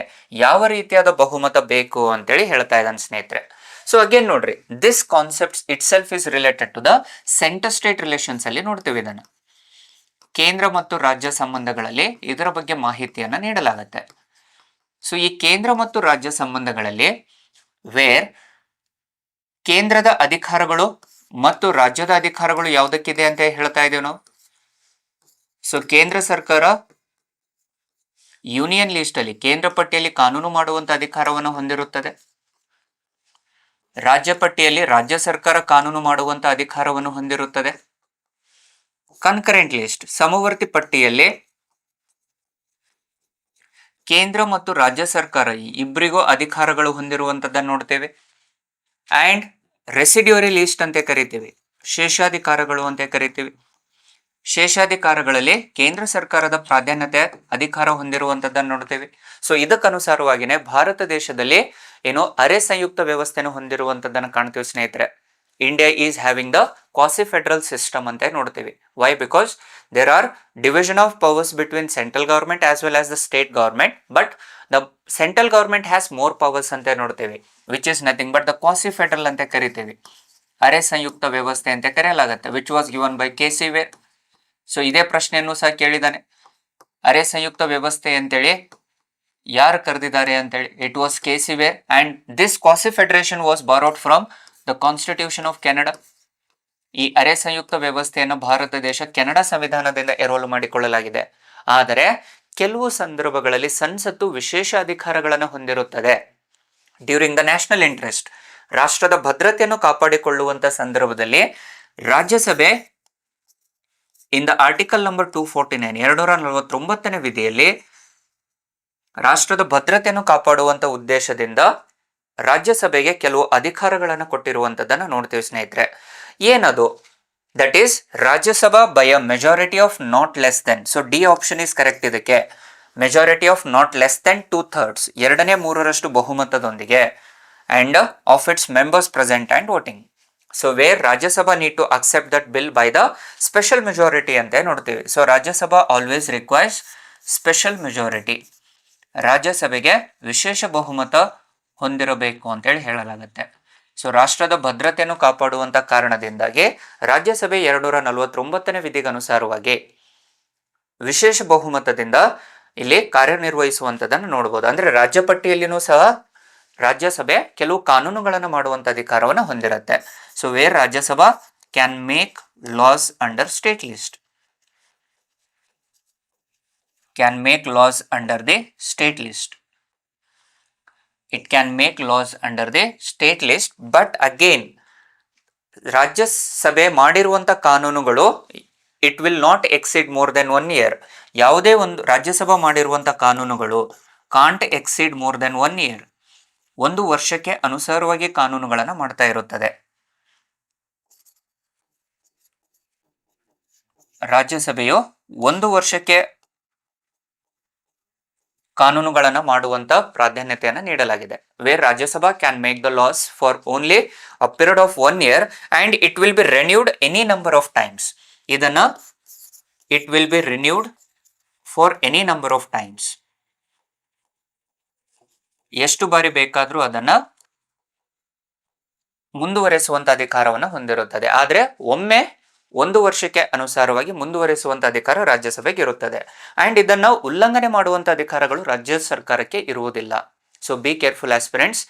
ಯಾವ ರೀತಿಯಾದ ಬಹುಮತ ಬೇಕು ಅಂತೇಳಿ ಹೇಳ್ತಾ ಇದ್ದಾನೆ ಸ್ನೇಹಿತರೆ. ಸೊ ಅಗೇನ್ ನೋಡ್ರಿ, this concept itself is related to the centre state relations ಅಲ್ಲಿ ನೋಡ್ತೀವಿ ಇದನ್ನು. ಕೇಂದ್ರ ಮತ್ತು ರಾಜ್ಯ ಸಂಬಂಧಗಳಲ್ಲಿ ಇದರ ಬಗ್ಗೆ ಮಾಹಿತಿಯನ್ನ ನೀಡಲಾಗುತ್ತೆ. ಸೊ ಈ ಕೇಂದ್ರ ಮತ್ತು ರಾಜ್ಯ ಸಂಬಂಧಗಳಲ್ಲಿ ವೇರ್ ಕೇಂದ್ರದ ಅಧಿಕಾರಗಳು ಮತ್ತು ರಾಜ್ಯದ ಅಧಿಕಾರಗಳು ಯಾವುದಕ್ಕಿದೆ ಅಂತ ಹೇಳ್ತಾ ಇದ್ದೇವೆ ನಾವು. ಸೊ ಕೇಂದ್ರ ಸರ್ಕಾರ ಯೂನಿಯನ್ ಲಿಸ್ಟ್ ಅಲ್ಲಿ ಕೇಂದ್ರ ಪಟ್ಟಿಯಲ್ಲಿ ಕಾನೂನು ಮಾಡುವಂತ ಅಧಿಕಾರವನ್ನು ಹೊಂದಿರುತ್ತದೆ. ರಾಜ್ಯ ಪಟ್ಟಿಯಲ್ಲಿ ರಾಜ್ಯ ಸರ್ಕಾರ ಕಾನೂನು ಮಾಡುವಂತ ಅಧಿಕಾರವನ್ನು ಹೊಂದಿರುತ್ತದೆ. ಕನ್ಕರೆಂಟ್ ಲಿಸ್ಟ್ ಸಮವರ್ತಿ ಪಟ್ಟಿಯಲ್ಲಿ ಕೇಂದ್ರ ಮತ್ತು ರಾಜ್ಯ ಸರ್ಕಾರ ಇಬ್ಬರಿಗೂ ಅಧಿಕಾರಗಳು ಹೊಂದಿರುವಂತದ್ದನ್ನು ನೋಡ್ತೇವೆ. ಅಂಡ್ ರೆಸಿಡ್ಯೂರಿ ಲಿಸ್ಟ್ ಅಂತ ಕರಿತೀವಿ, ಶೇಷಾಧಿಕಾರಗಳು ಅಂತ ಕರಿತೀವಿ. ಶೇಷಾಧಿಕಾರಗಳಲ್ಲಿ ಕೇಂದ್ರ ಸರ್ಕಾರದ ಪ್ರಾಧಾನ್ಯತೆ ಅಧಿಕಾರ ಹೊಂದಿರುವಂತದ್ದನ್ನು ನೋಡ್ತೇವೆ. ಸೊ ಇದಕ್ಕನುಸಾರವಾಗಿನೇ ಭಾರತ ದೇಶದಲ್ಲಿ ಏನು ಅರೆ ಸಂಯುಕ್ತ ವ್ಯವಸ್ಥೆಯನ್ನು ಹೊಂದಿರುವಂತದ್ದನ್ನು ಕಾಣ್ತೀವಿ ಸ್ನೇಹಿತರೆ. India is having the quasi federal system ಅಂತ ನೋಡ್ತೀವಿ. Why? Because there are division of powers between central government as well as the state government, but the central government has more powers ಅಂತ ನೋಡ್ತೀವಿ, which is nothing but the quasi federal ಅಂತ ಕರಿತೀವಿ. ಅರೆ ಸಂಯುಕ್ತ ವ್ಯವಸ್ಥೆ ಅಂತ ಕರೆಯಲಾಗುತ್ತೆ, which was given by K C Wheare. So ಇದೇ ಪ್ರಶ್ನೆಯನ್ನು ಸಹ ಕೇಳಿದಾನೆ, ಅರೆ ಸಂಯುಕ್ತ ವ್ಯವಸ್ಥೆ ಅಂತೇಳಿ ಯಾರು ಕರೆದಿದ್ದಾರೆ ಅಂತೇಳಿ. It was K C Wheare and this quasi federation was borrowed from the constitution of Canada. ಈ ಅರೆ ಸಂಯುಕ್ತ ವ್ಯವಸ್ಥೆಯನ್ನು ಭಾರತ ದೇಶ ಕೆನಡಾ ಸಂವಿಧಾನದಿಂದ ಎರವಲು ಮಾಡಿಕೊಳ್ಳಲಾಗಿದೆ. ಆದರೆ ಕೆಲವು ಸಂದರ್ಭಗಳಲ್ಲಿ ಸಂಸತ್ತು ವಿಶೇಷ ಅಧಿಕಾರಗಳನ್ನು ಹೊಂದಿರುತ್ತದೆ. ಡ್ಯೂರಿಂಗ್ ದ ನ್ಯಾಷನಲ್ ಇಂಟ್ರೆಸ್ಟ್, ರಾಷ್ಟ್ರದ ಭದ್ರತೆಯನ್ನು ಕಾಪಾಡಿಕೊಳ್ಳುವಂತ ಸಂದರ್ಭದಲ್ಲಿ ರಾಜ್ಯಸಭೆ ಇನ್ ದ ಆರ್ಟಿಕಲ್ ನಂಬರ್ 249 249ನೇ ವಿಧಿಯಲ್ಲಿ ರಾಷ್ಟ್ರದ ಭದ್ರತೆಯನ್ನು ಕಾಪಾಡುವಂತ ಉದ್ದೇಶದಿಂದ ರಾಜ್ಯಸಭೆಗೆ ಕೆಲವು ಅಧಿಕಾರಗಳನ್ನು ಕೊಟ್ಟಿರುವಂತದ್ದನ್ನು ನೋಡ್ತೀವಿ ಸ್ನೇಹಿತರೆ. ಏನದು? That is Rajya Sabha by a majority of not less than. So D option is correct ಇದಕ್ಕೆ. Majority of not less than 2/3, 2/3 ಬಹುಮತದೊಂದಿಗೆ, and of its members present and voting. So where Rajya Sabha need to accept that bill by the special majority ಅಂತ ನೋಡ್ತೀವಿ. So Rajya Sabha always requires special majority. ರಾಜ್ಯಸಭೆಗೆ ವಿಶೇಷ ಬಹುಮತ ಹೊಂದಿರಬೇಕು ಅಂತೇಳಿ ಹೇಳಲಾಗುತ್ತೆ. ಸೊ ರಾಷ್ಟ್ರದ ಭದ್ರತೆಯನ್ನು ಕಾಪಾಡುವಂತ ಕಾರಣದಿಂದಾಗಿ ರಾಜ್ಯಸಭೆ 249ನೇ ವಿಧಿಗೆ ಅನುಸಾರವಾಗಿ ವಿಶೇಷ ಬಹುಮತದಿಂದ ಇಲ್ಲಿ ಕಾರ್ಯನಿರ್ವಹಿಸುವಂತದನ್ನು ನೋಡಬಹುದು. ಅಂದ್ರೆ ರಾಜ್ಯ ಪಟ್ಟಿಯಲ್ಲಿನೂ ಸಹ ರಾಜ್ಯಸಭೆ ಕೆಲವು ಕಾನೂನುಗಳನ್ನು ಮಾಡುವಂತ ಅಧಿಕಾರವನ್ನು ಹೊಂದಿರುತ್ತೆ. So where Rajya Sabha can make laws under state list, can make laws under the state list. It can make laws under the state list, but again ರಾಜ್ಯಸಭೆ ಮಾಡಿರುವಂತ ಕಾನೂನುಗಳು it will not exceed more than 1 year. ಯಾವುದೇ ಒಂದು ರಾಜ್ಯಸಭಾ ಮಾಡಿರುವಂತ ಕಾನೂನುಗಳು can't exceed more than 1 year. 1 ವರ್ಷಕ್ಕೆ ಅನುಸಾರವಾಗಿ ಕಾನೂನುಗಳನ್ನು ಮಾಡ್ತಾ ಇರುತ್ತದೆ. ರಾಜ್ಯಸಭೆಯು 1 ವರ್ಷಕ್ಕೆ ಕಾನೂನುಗಳನ್ನು ಮಾಡುವಂತ ಪ್ರಾಧಾನ್ಯತೆಯನ್ನು ನೀಡಲಾಗಿದೆ. Where Rajya Sabha can make the laws for only a period of 1 year and it will be renewed any number of times. ಇದನ್ನ it will be renewed for any number of times. ಎಷ್ಟು ಬಾರಿ ಬೇಕಾದ್ರೂ ಅದನ್ನ ಮುಂದುವರೆಸುವಂತ ಅಧಿಕಾರವನ್ನು ಹೊಂದಿರುತ್ತದೆ. ಆದ್ರೆ ಒಮ್ಮೆ 1 ವರ್ಷಕ್ಕೆ ಅನುಸಾರವಾಗಿ ಮುಂದುವರಿಸುವಂತ ಅಧಿಕಾರ ರಾಜ್ಯಸಭೆಗೆ ಇರುತ್ತದೆ. ಅಂಡ್ ಇದನ್ನ ಉಲ್ಲಂಘನೆ ಮಾಡುವಂತ ಅಧಿಕಾರಗಳು ರಾಜ್ಯ ಸರ್ಕಾರಕ್ಕೆ ಇರುವುದಿಲ್ಲ. So be careful aspirants.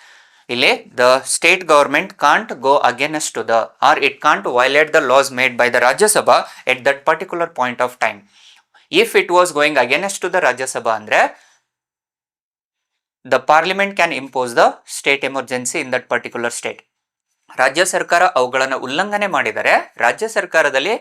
ಇಲ್ಲಿ the state government can't go against to the or it can't violate the laws made by the Rajya Sabha at that particular point of time. If it was going against to the Rajya Sabha ಅಂದ್ರೆ the parliament can impose the state emergency in that particular state. ರಾಜ್ಯ ಸರ್ಕಾರ ಅವುಗಳನ್ನು ಉಲ್ಲಂಘನೆ ಮಾಡಿದರೆ ರಾಜ್ಯ ಸರ್ಕಾರದಲ್ಲಿ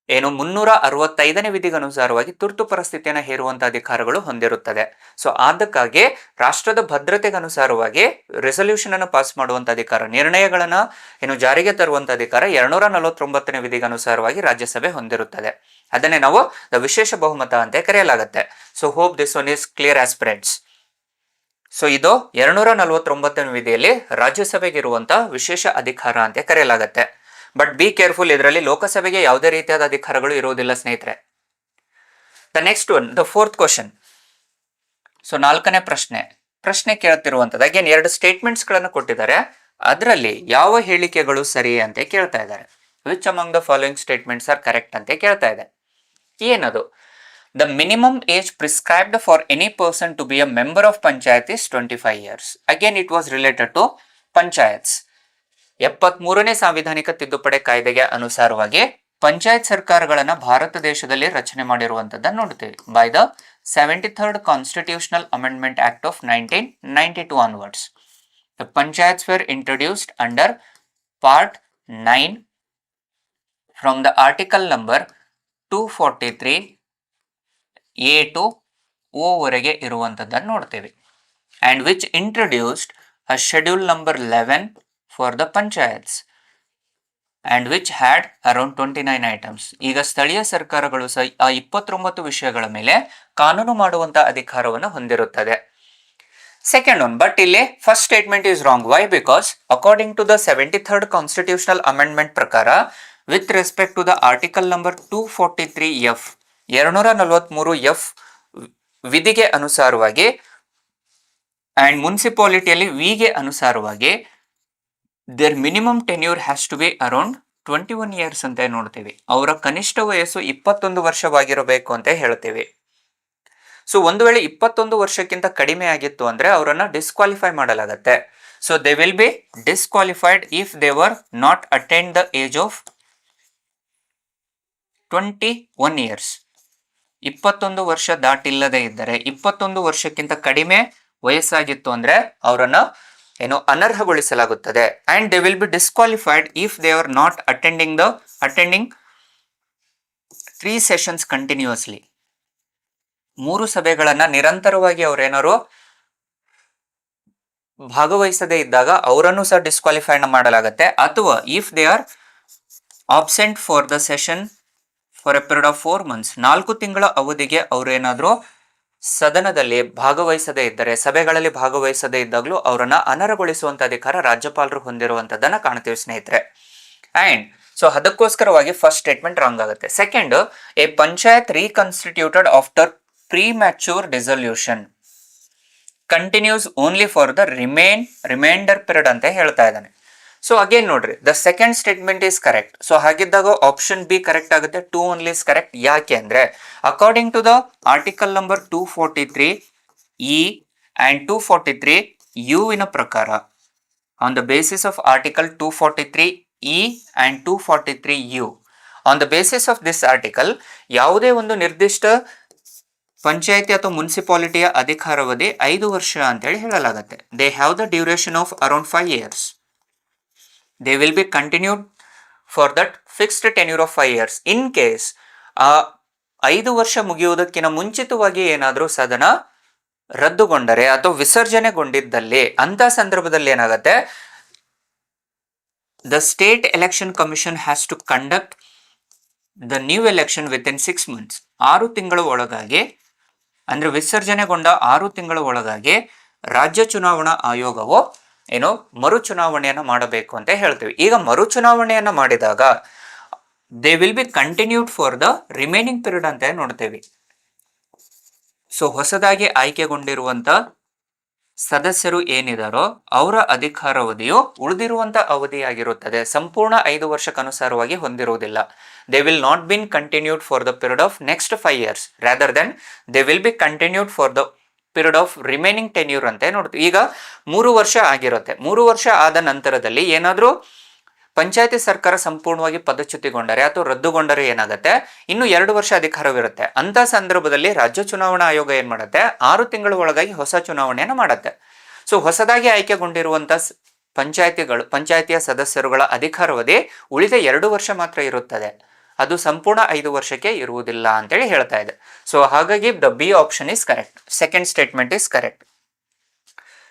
ಏನು 365ನೇ ವಿಧಿಗನುಸಾರವಾಗಿ ತುರ್ತು ಪರಿಸ್ಥಿತಿಯನ್ನು ಹೇರುವಂತಹ ಅಧಿಕಾರಗಳು ಹೊಂದಿರುತ್ತದೆ. ಸೊ ಅದಕ್ಕಾಗಿ ರಾಷ್ಟ್ರದ ಭದ್ರತೆಗನುಸಾರವಾಗಿ ರೆಸೊಲ್ಯೂಷನ್ ಅನ್ನು ಪಾಸ್ ಮಾಡುವಂತ ಅಧಿಕಾರ, ನಿರ್ಣಯಗಳನ್ನ ಏನು ಜಾರಿಗೆ ತರುವಂತ ಅಧಿಕಾರ 249ನೇ ವಿಧಿಗನುಸಾರವಾಗಿ ರಾಜ್ಯಸಭೆ ಹೊಂದಿರುತ್ತದೆ. ಅದನ್ನೇ ನಾವು ವಿಶೇಷ ಬಹುಮತ ಅಂತ ಕರೆಯಲಾಗುತ್ತೆ. So hope this one is clear aspirants. So ಇದು 249ನೇ ವಿಧಿಯಲ್ಲಿ ರಾಜ್ಯಸಭೆಗೆ ಇರುವಂತಹ ವಿಶೇಷ ಅಧಿಕಾರ ಅಂತ ಕರೆಯಲಾಗುತ್ತೆ. ಬಟ್ ಬಿ ಕೇರ್ಫುಲ್, ಇದರಲ್ಲಿ ಲೋಕಸಭೆಗೆ ಯಾವುದೇ ರೀತಿಯಾದ ಅಧಿಕಾರಗಳು ಇರುವುದಿಲ್ಲ ಸ್ನೇಹಿತರೆ. The next one, the fourth question. So 4ನೇ ಪ್ರಶ್ನೆ ಕೇಳ್ತಿರುವಂತದ್ದು ಅಗೇನ್ 2 ಸ್ಟೇಟ್ಮೆಂಟ್ಸ್ ಗಳನ್ನು ಕೊಟ್ಟಿದ್ದಾರೆ. ಅದರಲ್ಲಿ ಯಾವ ಹೇಳಿಕೆಗಳು ಸರಿ ಅಂತ ಕೇಳ್ತಾ ಇದ್ದಾರೆ. Which among the following statements are correct ಅಂತ ಕೇಳ್ತಾ ಇದೆ. ಏನದು? The minimum age prescribed for any person to be a member of panchayat is 25 years. Again, it was related to panchayats. 73ನೇ ಸಾಂವಿಧಾನಿಕ ತಿದ್ದುಪಡಿ ಕಾಯ್ದೆಗೆ ಅನುಸಾರವಾಗಿ ಪಂಚಾಯತ್ ಸರ್ಕಾರಗಳನ್ನ ಭಾರತ ದೇಶದಲ್ಲಿ ರಚನೆ ಮಾಡಿರುವಂತದ್ದನ್ನು ನೋಡ್ತೀವಿ. By the 73rd Constitutional Amendment Act of 1992 onwards. The panchayats were introduced under Part 9 from the article number 243 A to O ವರೆಗೆ ಇರುವಂತದ್ದನ್ನು ನೋಡ್ತೇವೆ. And which introduced a schedule number 11 for the panchayats and which had around 29 items. ಈಗ ಸ್ಥಳೀಯ ಸರ್ಕಾರಗಳು ಸಹ ಆ 29 ವಿಷಯಗಳ ಮೇಲೆ ಕಾನೂನು ಮಾಡುವಂತ ಅಧಿಕಾರವನ್ನು ಹೊಂದಿರುತ್ತದೆ. ಸೆಕೆಂಡ್ ಒನ್, ಬಟ್ ಇಲ್ಲಿ first statement is wrong. Why? Because according to the 73rd constitutional amendment ಪ್ರಕಾರ with respect to the article number 243F 243F ವಿಧಿಗೆ ಅನುಸಾರವಾಗಿ ಅಂಡ್ ಮುನ್ಸಿಪಾಲಿಟಿಯಲ್ಲಿ ವಿಗೆ ಅನುಸಾರವಾಗಿ there minimum tenure has to be around 21 years ಅಂತ ನೋಡ್ತೀವಿ. ಅವರ ಕನಿಷ್ಠ ವಯಸ್ಸು 21 ವರ್ಷವಾಗಿರಬೇಕು ಅಂತ ಹೇಳ್ತೀವಿ. ಸೊ ಒಂದು ವೇಳೆ 21 ವರ್ಷಕ್ಕಿಂತ ಕಡಿಮೆ ಆಗಿತ್ತು ಅಂದ್ರೆ ಅವರನ್ನ ಡಿಸ್ಕ್ವಾಲಿಫೈ ಮಾಡಲಾಗತ್ತೆ. So they will be disqualified if they were not attend the age of 21 years. 21 ವರ್ಷ ದಾಟಿಲ್ಲದೆ ಇದ್ದರೆ, 21 ವರ್ಷಕ್ಕಿಂತ ಕಡಿಮೆ ವಯಸ್ಸಾಗಿತ್ತು ಅಂದ್ರೆ ಅವರನ್ನ ಏನು ಅನರ್ಹಗೊಳಿಸಲಾಗುತ್ತದೆ. And they will be disqualified if they are not attending 3 sessions continuously. 3 ಸಭೆಗಳನ್ನ ನಿರಂತರವಾಗಿ ಅವರೇನಾರು ಭಾಗವಹಿಸದೇ ಇದ್ದಾಗ ಅವರನ್ನು ಸಹ ಡಿಸ್ಕ್ವಾಲಿಫೈ ಮಾಡಲಾಗುತ್ತೆ. ಅಥವಾ if they are absent for the session for a period of 4 months 4 ತಿಂಗಳ ಅವಧಿಗೆ ಅವರೇನಾದ್ರೂ ಸದನದಲ್ಲಿ ಭಾಗವಹಿಸದೇ ಇದ್ದರೆ, ಸಭೆಗಳಲ್ಲಿ ಭಾಗವಹಿಸದೇ ಇದ್ದಾಗಲೂ ಅವರನ್ನ ಅನರ್ಹಗೊಳಿಸುವಂತ ಅಧಿಕಾರ ರಾಜ್ಯಪಾಲರು ಹೊಂದಿರುವಂತದ್ದನ್ನ ಕಾಣ್ತೀವಿ ಸ್ನೇಹಿತರೆ. ಅಂಡ್ ಸೊ ಅದಕ್ಕೋಸ್ಕರವಾಗಿ ಫಸ್ಟ್ ಸ್ಟೇಟ್ಮೆಂಟ್ ರಾಂಗ್ ಆಗುತ್ತೆ. Second, a panchayat reconstituted after premature dissolution continues only for the remainder period ಅಂತ ಹೇಳ್ತಾ ಇದ್ದಾನೆ. ಸೊ ಅಗೇನ್ ನೋಡ್ರಿ, the second statement is correct. So ಹಾಗಿದ್ದಾಗ ಆಪ್ಷನ್ ಬಿ ಕರೆಕ್ಟ್ ಆಗುತ್ತೆ. 2 ಓನ್ಲಿ ಇಸ್ ಕರೆಕ್ಟ್. ಯಾಕೆ ಅಂದ್ರೆ according to the article number 243E and 243U ಇನ ಪ್ರಕಾರ, on the basis of article 243E and 243U, on the basis of this article ಯಾವುದೇ ಒಂದು ನಿರ್ದಿಷ್ಟ ಪಂಚಾಯತಿ ಅಥವಾ ಮುನ್ಸಿಪಾಲಿಟಿಯ ಅಧಿಕಾರಾವಧಿ 5 ವರ್ಷ ಅಂತೇಳಿ ಹೇಳಲಾಗುತ್ತೆ. They have the duration of around 5 years. They will be continued for that fixed tenure of 5 years. In case 5 ವರ್ಷ ಮುಗಿಯುವುದಕ್ಕಿಂತ ಮುಂಚಿತವಾಗಿ ಏನಾದರೂ ಸದನ ರದ್ದುಗೊಂಡರೆ ಅಥವಾ ವಿಸರ್ಜನೆಗೊಂಡಿದ್ದಲ್ಲಿ ಅಂತ ಸಂದರ್ಭದಲ್ಲಿ ಏನಾಗುತ್ತೆ, the state election commission has to conduct the new election within 6 months. 6 ತಿಂಗಳ ಒಳಗಾಗಿ, ಅಂದ್ರೆ ವಿಸರ್ಜನೆಗೊಂಡ 6 ತಿಂಗಳ ಒಳಗಾಗಿ ರಾಜ್ಯ ಚುನಾವಣಾ ಆಯೋಗವು ಏನು ಮರು ಚುನಾವಣೆಯನ್ನು ಮಾಡಬೇಕು ಅಂತ ಹೇಳ್ತೀವಿ. ಈಗ ಮರು ಚುನಾವಣೆಯನ್ನು ಮಾಡಿದಾಗ they will be continued for the remaining period ಅಂತ ನೋಡ್ತೇವೆ. ಸೊ ಹೊಸದಾಗಿ ಆಯ್ಕೆಗೊಂಡಿರುವಂತ ಸದಸ್ಯರು ಏನಿದಾರೋ ಅವರ ಅಧಿಕಾರಾವಧಿಯು ಉಳಿದಿರುವಂತ ಅವಧಿಯಾಗಿರುತ್ತದೆ. ಸಂಪೂರ್ಣ 5 ವರ್ಷಕ್ಕನುಸಾರವಾಗಿ ಹೊಂದಿರುವುದಿಲ್ಲ. They will not been continued for the period of next 5 years. Rather then they will be continued for the period of remaining tenure ಅಂತ ನೋಡ್ತೀವಿ. ಈಗ 3 ವರ್ಷ ಆಗಿರುತ್ತೆ. 3 ವರ್ಷ ಆದ ನಂತರದಲ್ಲಿ ಏನಾದರೂ ಪಂಚಾಯತಿ ಸರ್ಕಾರ ಸಂಪೂರ್ಣವಾಗಿ ಪದಚ್ಯುತಿಗೊಂಡರೆ ಅಥವಾ ರದ್ದುಗೊಂಡರೆ ಏನಾಗುತ್ತೆ, ಇನ್ನು 2 ವರ್ಷ ಅಧಿಕಾರವಿರುತ್ತೆ. ಅಂತ ಸಂದರ್ಭದಲ್ಲಿ ರಾಜ್ಯ ಚುನಾವಣಾ ಆಯೋಗ ಏನ್ ಮಾಡುತ್ತೆ, 6 ತಿಂಗಳ ಒಳಗಾಗಿ ಹೊಸ ಚುನಾವಣೆಯನ್ನು ಮಾಡುತ್ತೆ. ಸೊ ಹೊಸದಾಗಿ ಆಯ್ಕೆಗೊಂಡಿರುವಂತ ಪಂಚಾಯತಿಯ ಸದಸ್ಯರುಗಳ ಅಧಿಕಾರಾವಧಿ ಉಳಿದ 2 ವರ್ಷ ಮಾತ್ರ ಇರುತ್ತದೆ. ಅದು ಸಂಪೂರ್ಣ 5 ವರ್ಷಕ್ಕೆ ಇರುವುದಿಲ್ಲ ಅಂತೇಳಿ ಹೇಳ್ತಾ ಇದೆ. ಸೊ ಹಾಗಾಗಿ the B option is correct. Second statement is correct.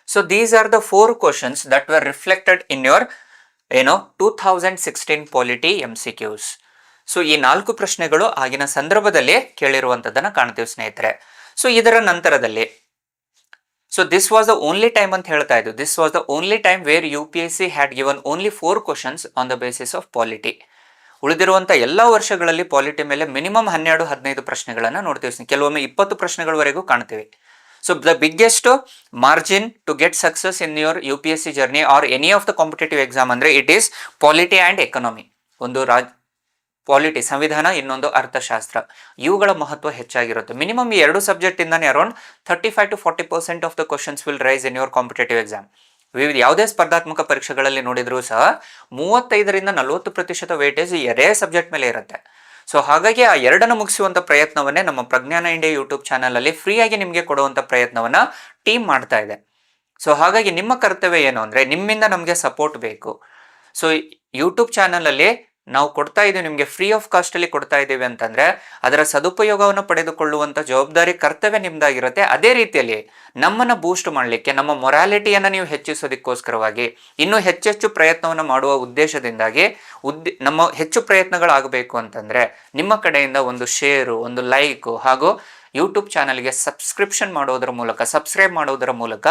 So these are the 4 questions that were reflected in your 2016 polity MCQs. So ಈ 4 ಪ್ರಶ್ನೆಗಳು ಆಗಿನ ಸಂದರ್ಭದಲ್ಲಿ ಕೇಳಿರುವಂತದ್ದನ್ನ ಕಾಣ್ತೀವಿ ಸ್ನೇಹಿತರೆ. ಸೊ ಇದರ ನಂತರದಲ್ಲಿ so this was the only time ಅಂತ ಹೇಳ್ತಾ ಇದ್ದು, this was the only time where UPSC had given only 4 questions on the basis of polity. ಉಳಿದಿರುವಂಥ ಎಲ್ಲ ವರ್ಷಗಳಲ್ಲಿ ಪಾಲಿಟಿ ಮೇಲೆ ಮಿನಿಮಮ್ 12-15 ಪ್ರಶ್ನೆಗಳನ್ನು ನೋಡ್ತೀವಿ. ಕೆಲವೊಮ್ಮೆ 20 ಪ್ರಶ್ನೆಗಳವರೆಗೂ ಕಾಣ್ತೀವಿ. So the biggest margin to get success in your UPSC journey or any of the competitive exam ಅಂದರೆ it is polity and economy. ಒಂದು ಪಾಲಿಟಿ ಸಂವಿಧಾನ, ಇನ್ನೊಂದು ಅರ್ಥಶಾಸ್ತ್ರ. ಇವುಗಳ ಮಹತ್ವ ಹೆಚ್ಚಾಗಿರುತ್ತೆ. ಮಿನಿಮಮ್ ಈ 2 ಸಬ್ಜೆಕ್ಟ್ ಇಂದಾನೆ around 35-40% of the questions will rise in your competitive exam. ವಿವಿಧ ಯಾವುದೇ ಸ್ಪರ್ಧಾತ್ಮಕ ಪರೀಕ್ಷೆಗಳಲ್ಲಿ ನೋಡಿದ್ರೂ ಸಹ 35-40% ವೇಟೇಜ್ ಎರಡೇ ಸಬ್ಜೆಕ್ಟ್ ಮೇಲೆ ಇರುತ್ತೆ. ಸೊ ಹಾಗಾಗಿ ಆ 2 ಮುಗಿಸುವಂತ ಪ್ರಯತ್ನವನ್ನೇ ನಮ್ಮ ಪ್ರಜ್ಞಾನ ಇಂಡಿಯಾ ಯೂಟ್ಯೂಬ್ ಚಾನಲ್ ಅಲ್ಲಿ ಫ್ರೀಯಾಗಿ ನಿಮಗೆ ಕೊಡುವಂತ ಪ್ರಯತ್ನವನ್ನ ಟೀಮ್ ಮಾಡ್ತಾ ಇದೆ. ಸೊ ಹಾಗಾಗಿ ನಿಮ್ಮ ಕರ್ತವ್ಯ ಏನು ಅಂದ್ರೆ, ನಿಮ್ಮಿಂದ ನಮಗೆ ಸಪೋರ್ಟ್ ಬೇಕು. ಸೊ ಯೂಟ್ಯೂಬ್ ಚಾನಲ್ ಅಲ್ಲಿ ನಾವು ಕೊಡ್ತಾ ಇದ್ದೀವಿ, ನಿಮಗೆ ಫ್ರೀ ಆಫ್ ಕಾಸ್ಟ್ ಅಲ್ಲಿ ಕೊಡ್ತಾ ಇದ್ದೀವಿ ಅಂತಂದ್ರೆ ಅದರ ಸದುಪಯೋಗವನ್ನು ಪಡೆದುಕೊಳ್ಳುವಂತ ಜವಾಬ್ದಾರಿ, ಕರ್ತವ್ಯ ನಿಮ್ದಾಗಿರುತ್ತೆ. ಅದೇ ರೀತಿಯಲ್ಲಿ ನಮ್ಮನ್ನ ಬೂಸ್ಟ್ ಮಾಡಲಿಕ್ಕೆ, ನಮ್ಮ ಮೊರಾಲಿಟಿಯನ್ನ ನೀವು ಹೆಚ್ಚಿಸೋದಕ್ಕೋಸ್ಕರವಾಗಿ ಇನ್ನೂ ಹೆಚ್ಚೆಚ್ಚು ಪ್ರಯತ್ನವನ್ನು ಮಾಡುವ ಉದ್ದೇಶದಿಂದಾಗಿ ನಮ್ಮ ಹೆಚ್ಚು ಪ್ರಯತ್ನಗಳಾಗಬೇಕು ಅಂತಂದ್ರೆ ನಿಮ್ಮ ಕಡೆಯಿಂದ ಒಂದು ಶೇರು, ಒಂದು ಲೈಕ್ ಹಾಗೂ ಯೂಟ್ಯೂಬ್ ಚಾನಲ್ಗೆ ಸಬ್ಸ್ಕ್ರೈಬ್ ಮಾಡೋದರ ಮೂಲಕ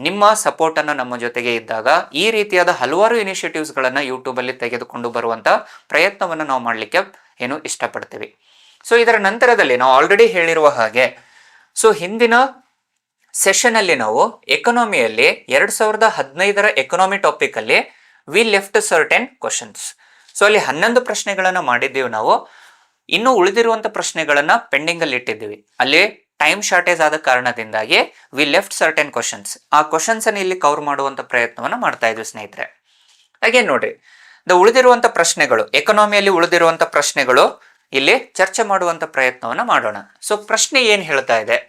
ನಿಮ್ಮ ಸಪೋರ್ಟ್ ಅನ್ನು ನಮ್ಮ ಜೊತೆಗೆ ಇದ್ದಾಗ ಈ ರೀತಿಯಾದ ಹಲವಾರು ಇನಿಷಿಯೇಟಿವ್ಸ್ಗಳನ್ನು ಯೂಟ್ಯೂಬಲ್ಲಿ ತೆಗೆದುಕೊಂಡು ಬರುವಂತ ಪ್ರಯತ್ನವನ್ನು ನಾವು ಮಾಡಲಿಕ್ಕೆ ಇಷ್ಟಪಡ್ತೀವಿ. ಸೊ ಇದರ ನಂತರದಲ್ಲಿ ನಾವು ಆಲ್ರೆಡಿ ಹೇಳಿರುವ ಹಾಗೆ, ಸೊ ಹಿಂದಿನ ಸೆಷನ್ ಅಲ್ಲಿ ನಾವು ಎಕನಾಮಿಯಲ್ಲಿ 2015ರ ಎಕನಾಮಿ ಟಾಪಿಕ್ ಅಲ್ಲಿ we left certain questions. So ಅಲ್ಲಿ 11 ಪ್ರಶ್ನೆಗಳನ್ನ ಮಾಡಿದ್ದೀವಿ ನಾವು. ಇನ್ನು ಉಳಿದಿರುವಂತ ಪ್ರಶ್ನೆಗಳನ್ನ ಪೆಂಡಿಂಗ್ ಅಲ್ಲಿ ಇಟ್ಟಿದ್ದೀವಿ. ಅಲ್ಲಿ ಟೈಮ್ ಶಾರ್ಟೇಜ್ ಆದ ಕಾರಣದಿಂದಾಗಿ ವಿ ಲೆಫ್ಟ್ ಸರ್ಟೆನ್ ಕ್ವಶನ್ಸ್. ಆ ಕ್ವಶನ್ಸ್ ಅನ್ನು ಇಲ್ಲಿ ಕವರ್ ಮಾಡುವಂತ ಪ್ರಯತ್ನವನ್ನ ಮಾಡ್ತಾ ಇದ್ವಿ ಸ್ನೇಹಿತರೆ. ಹಾಗೆ ನೋಡ್ರಿ, ಉಳಿದಿರುವಂತ ಪ್ರಶ್ನೆಗಳು, ಎಕನಾಮಿಯಲ್ಲಿ ಉಳಿದಿರುವಂತ ಪ್ರಶ್ನೆಗಳು ಇಲ್ಲಿ ಚರ್ಚೆ ಮಾಡುವಂತ ಪ್ರಯತ್ನವನ್ನ ಮಾಡೋಣ. ಸೊ ಪ್ರಶ್ನೆ ಏನ್ ಹೇಳ್ತಾ ಇದೆ,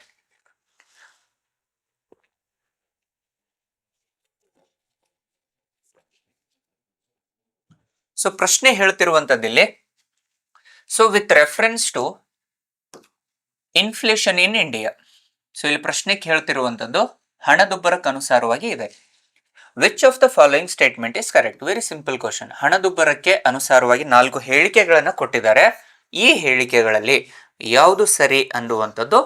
ಸೊ ಪ್ರಶ್ನೆ ಹೇಳ್ತಿರುವಂತದ್ದಿಲ್ಲಿ, so with reference to inflation in India. So ಇಲ್ಲಿ ಪ್ರಶ್ನೆ ಕೇಳ್ತಿರುವಂತದ್ದು ಹಣದುಬ್ಬರಕ್ಕನುಸಾರವಾಗಿ ಇದೆ. Which of the following statement is correct? Very simple question. ಹಣದುಬ್ಬರಕ್ಕೆ ಅನುಸಾರವಾಗಿ 4 ಹೇಳಿಕೆಗಳನ್ನ ಕೊಟ್ಟಿದ್ದಾರೆ. ಈ ಹೇಳಿಕೆಗಳಲ್ಲಿ ಯಾವುದು ಸರಿ ಅನ್ನುವಂಥದ್ದು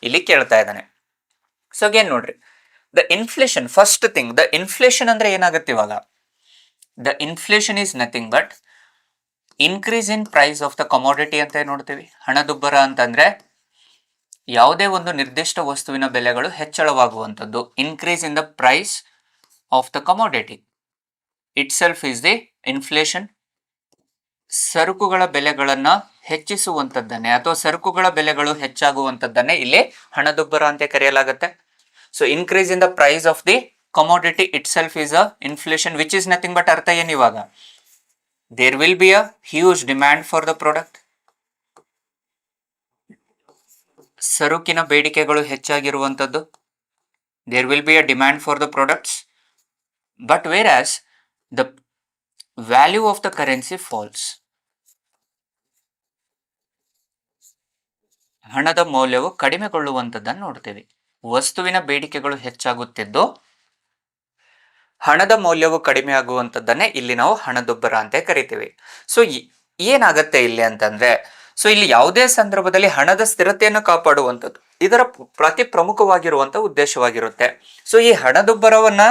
ಇಲ್ಲಿ ಕೇಳ್ತಾ ಇದ್ದಾನೆ. ಸೊ ಏನ್ ನೋಡ್ರಿ, the inflation, first thing, the inflation ಅಂದ್ರೆ ಏನಾಗುತ್ತೆ ಇವಾಗ? The inflation is nothing but increase in price of the commodity ಅಂತ ನೋಡ್ತೀವಿ. ಹಣದುಬ್ಬರ ಅಂತಂದ್ರೆ ಯಾವುದೇ ಒಂದು ನಿರ್ದಿಷ್ಟ ವಸ್ತುವಿನ ಬೆಲೆಗಳು ಹೆಚ್ಚಳವಾಗುವಂಥದ್ದು. Increase in the price of the commodity itself is the inflation. ಸರಕುಗಳ ಬೆಲೆಗಳನ್ನ ಹೆಚ್ಚಿಸುವಂಥದ್ದನ್ನೇ ಅಥವಾ ಸರಕುಗಳ ಬೆಲೆಗಳು ಹೆಚ್ಚಾಗುವಂಥದ್ದನ್ನೇ ಇಲ್ಲಿ ಹಣದುಬ್ಬರ ಅಂತ ಕರೆಯಲಾಗುತ್ತೆ. So increase in the price of the commodity itself is a inflation which is nothing but ಅರ್ಥ ಏನು ಇವಾಗ? There will be a huge demand for the product. ಸರಕಿನ ಬೇಡಿಕೆಗಳು ಹೆಚ್ಚಾಗಿರುವಂಥದ್ದು. There will be a demand for the products. But whereas the value of the currency falls. ಹಣದ ಮೌಲ್ಯವು ಕಡಿಮೆಗೊಳ್ಳುವಂಥದ್ದನ್ನು ನೋಡ್ತೀವಿ. ವಸ್ತುವಿನ ಬೇಡಿಕೆಗಳು ಹೆಚ್ಚಾಗುತ್ತಿದ್ದು ಹಣದ ಮೌಲ್ಯವು ಕಡಿಮೆ ಆಗುವಂಥದ್ದನ್ನೇ ಇಲ್ಲಿ ನಾವು ಹಣದುಬ್ಬರ ಅಂತ ಕರಿತೀವಿ. ಸೊ ಏನಾಗತ್ತೆ ಇಲ್ಲಿ ಅಂತಂದ್ರೆ, ಸೊ ಇಲ್ಲಿ ಯಾವುದೇ ಸಂದರ್ಭದಲ್ಲಿ ಹಣದ ಸ್ಥಿರತೆಯನ್ನು ಕಾಪಾಡುವಂಥದ್ದು ಇದರ ಪ್ರತಿ ಪ್ರಮುಖವಾಗಿರುವಂಥ ಉದ್ದೇಶವಾಗಿರುತ್ತೆ. ಸೊ ಈ ಹಣದುಬ್ಬರವನ್ನ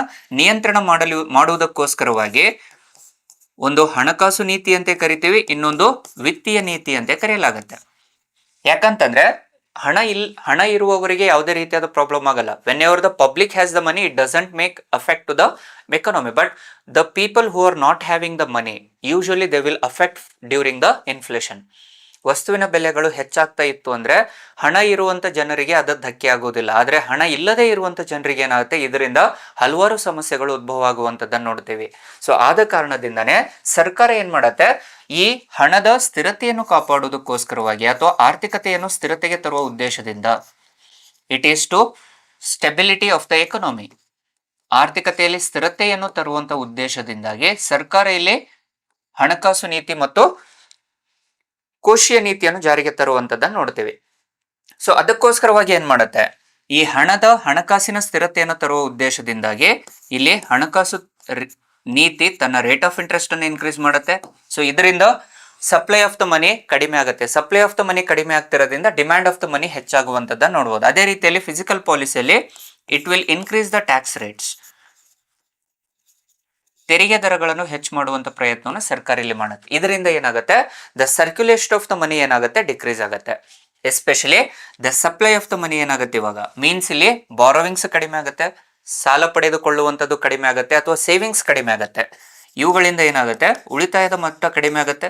ನಿಯಂತ್ರಣ ಮಾಡುವುದಕ್ಕೋಸ್ಕರವಾಗಿ ಒಂದು ಹಣಕಾಸು ನೀತಿ ಅಂತ ಕರಿತೀವಿ, ಇನ್ನೊಂದು ವಿತ್ತೀಯ ನೀತಿ ಅಂತ ಕರೆಯಲಾಗುತ್ತೆ. ಯಾಕಂತಂದ್ರೆ ಹಣ ಇರುವವರಿಗೆ ಯಾವುದೇ ರೀತಿಯಾದ ಪ್ರಾಬ್ಲಮ್ ಆಗಲ್ಲ. Whenever the public has the money it doesn't make affect to the economy, but the people who are not having the money usually they will affect during the inflation. ವಸ್ತುವಿನ ಬೆಲೆಗಳು ಹೆಚ್ಚಾಗ್ತಾ ಇತ್ತು ಅಂದ್ರೆ ಹಣ ಇರುವಂತ ಜನರಿಗೆ ಅದು ಧಕ್ಕೆ ಆಗೋದಿಲ್ಲ. ಆದ್ರೆ ಹಣ ಇಲ್ಲದೆ ಇರುವಂತ ಜನರಿಗೆ ಏನಾಗುತ್ತೆ, ಇದರಿಂದ ಹಲವಾರು ಸಮಸ್ಯೆಗಳು ಉದ್ಭವ ಆಗುವಂತದ್ದನ್ನು ನೋಡ್ತೀವಿ. ಸೊ ಆದ ಕಾರಣದಿಂದನೇ ಸರ್ಕಾರ ಏನ್ ಮಾಡತ್ತೆ, ಈ ಹಣದ ಸ್ಥಿರತೆಯನ್ನು ಕಾಪಾಡುವುದಕ್ಕೋಸ್ಕರವಾಗಿ ಅಥವಾ ಆರ್ಥಿಕತೆಯನ್ನು ಸ್ಥಿರತೆಗೆ ತರುವ ಉದ್ದೇಶದಿಂದ, it is to stability of the economy, ಆರ್ಥಿಕತೆಯಲ್ಲಿ ಸ್ಥಿರತೆಯನ್ನು ತರುವಂತ ಉದ್ದೇಶದಿಂದಾಗಿ ಸರ್ಕಾರ ಇಲ್ಲಿ ಹಣಕಾಸು ನೀತಿ ಮತ್ತು ಕೋಶೀಯ ನೀತಿಯನ್ನು ಜಾರಿಗೆ ತರುವಂತದ್ದನ್ನು ನೋಡ್ತೀವಿ. ಸೊ ಅದಕ್ಕೋಸ್ಕರವಾಗಿ ಏನ್ ಮಾಡುತ್ತೆ, ಈ ಹಣಕಾಸಿನ ಸ್ಥಿರತೆಯನ್ನು ತರುವ ಉದ್ದೇಶದಿಂದಾಗಿ ಇಲ್ಲಿ ಹಣಕಾಸು ನೀತಿ ತನ್ನ ರೇಟ್ ಆಫ್ ಇಂಟ್ರೆಸ್ಟ್ ಅನ್ನು ಇನ್ಕ್ರೀಸ್ ಮಾಡುತ್ತೆ. ಸೊ ಇದರಿಂದ ಸಪ್ಲೈ ಆಫ್ ದ ಮನಿ ಕಡಿಮೆ ಆಗುತ್ತೆ. ಸಪ್ಲೈ ಆಫ್ ದ ಮನಿ ಕಡಿಮೆ ಆಗ್ತಿರೋದ್ರಿಂದ ಡಿಮ್ಯಾಂಡ್ ಆಫ್ ದ ಮನಿ ಹೆಚ್ಚಾಗುವಂತದ್ದನ್ನು ನೋಡಬಹುದು. ಅದೇ ರೀತಿಯಲ್ಲಿ ಫಿಸಿಕಲ್ ಪಾಲಿಸಿಯಲ್ಲಿ it will increase the tax rates, ತೆರಿಗೆ ದರಗಳನ್ನು ಹೆಚ್ಚು ಮಾಡುವಂತ ಪ್ರಯತ್ನವನ್ನು ಸರ್ಕಾರ ಇಲ್ಲಿ ಮಾಡುತ್ತೆ. ಇದರಿಂದ ಏನಾಗುತ್ತೆ, ದ ಸರ್ಕ್ಯುಲೇಷನ್ ಆಫ್ ದ ಮನಿ ಏನಾಗುತ್ತೆ, ಡಿಕ್ರೀಸ್ ಆಗುತ್ತೆ. Especially the supply of the ಮನಿ ಏನಾಗುತ್ತೆ, ಇವಾಗ ಮೀನ್ಸ್ ಇಲ್ಲಿ ಬಾರೋವಿಂಗ್ಸ್ ಕಡಿಮೆ ಆಗುತ್ತೆ, ಸಾಲ ಪಡೆದುಕೊಳ್ಳುವಂಥದ್ದು ಕಡಿಮೆ ಆಗುತ್ತೆ ಅಥವಾ ಸೇವಿಂಗ್ಸ್ ಕಡಿಮೆ ಆಗುತ್ತೆ. ಇವುಗಳಿಂದ ಏನಾಗುತ್ತೆ, ಉಳಿತಾಯದ ಮೊತ್ತ ಕಡಿಮೆ ಆಗುತ್ತೆ.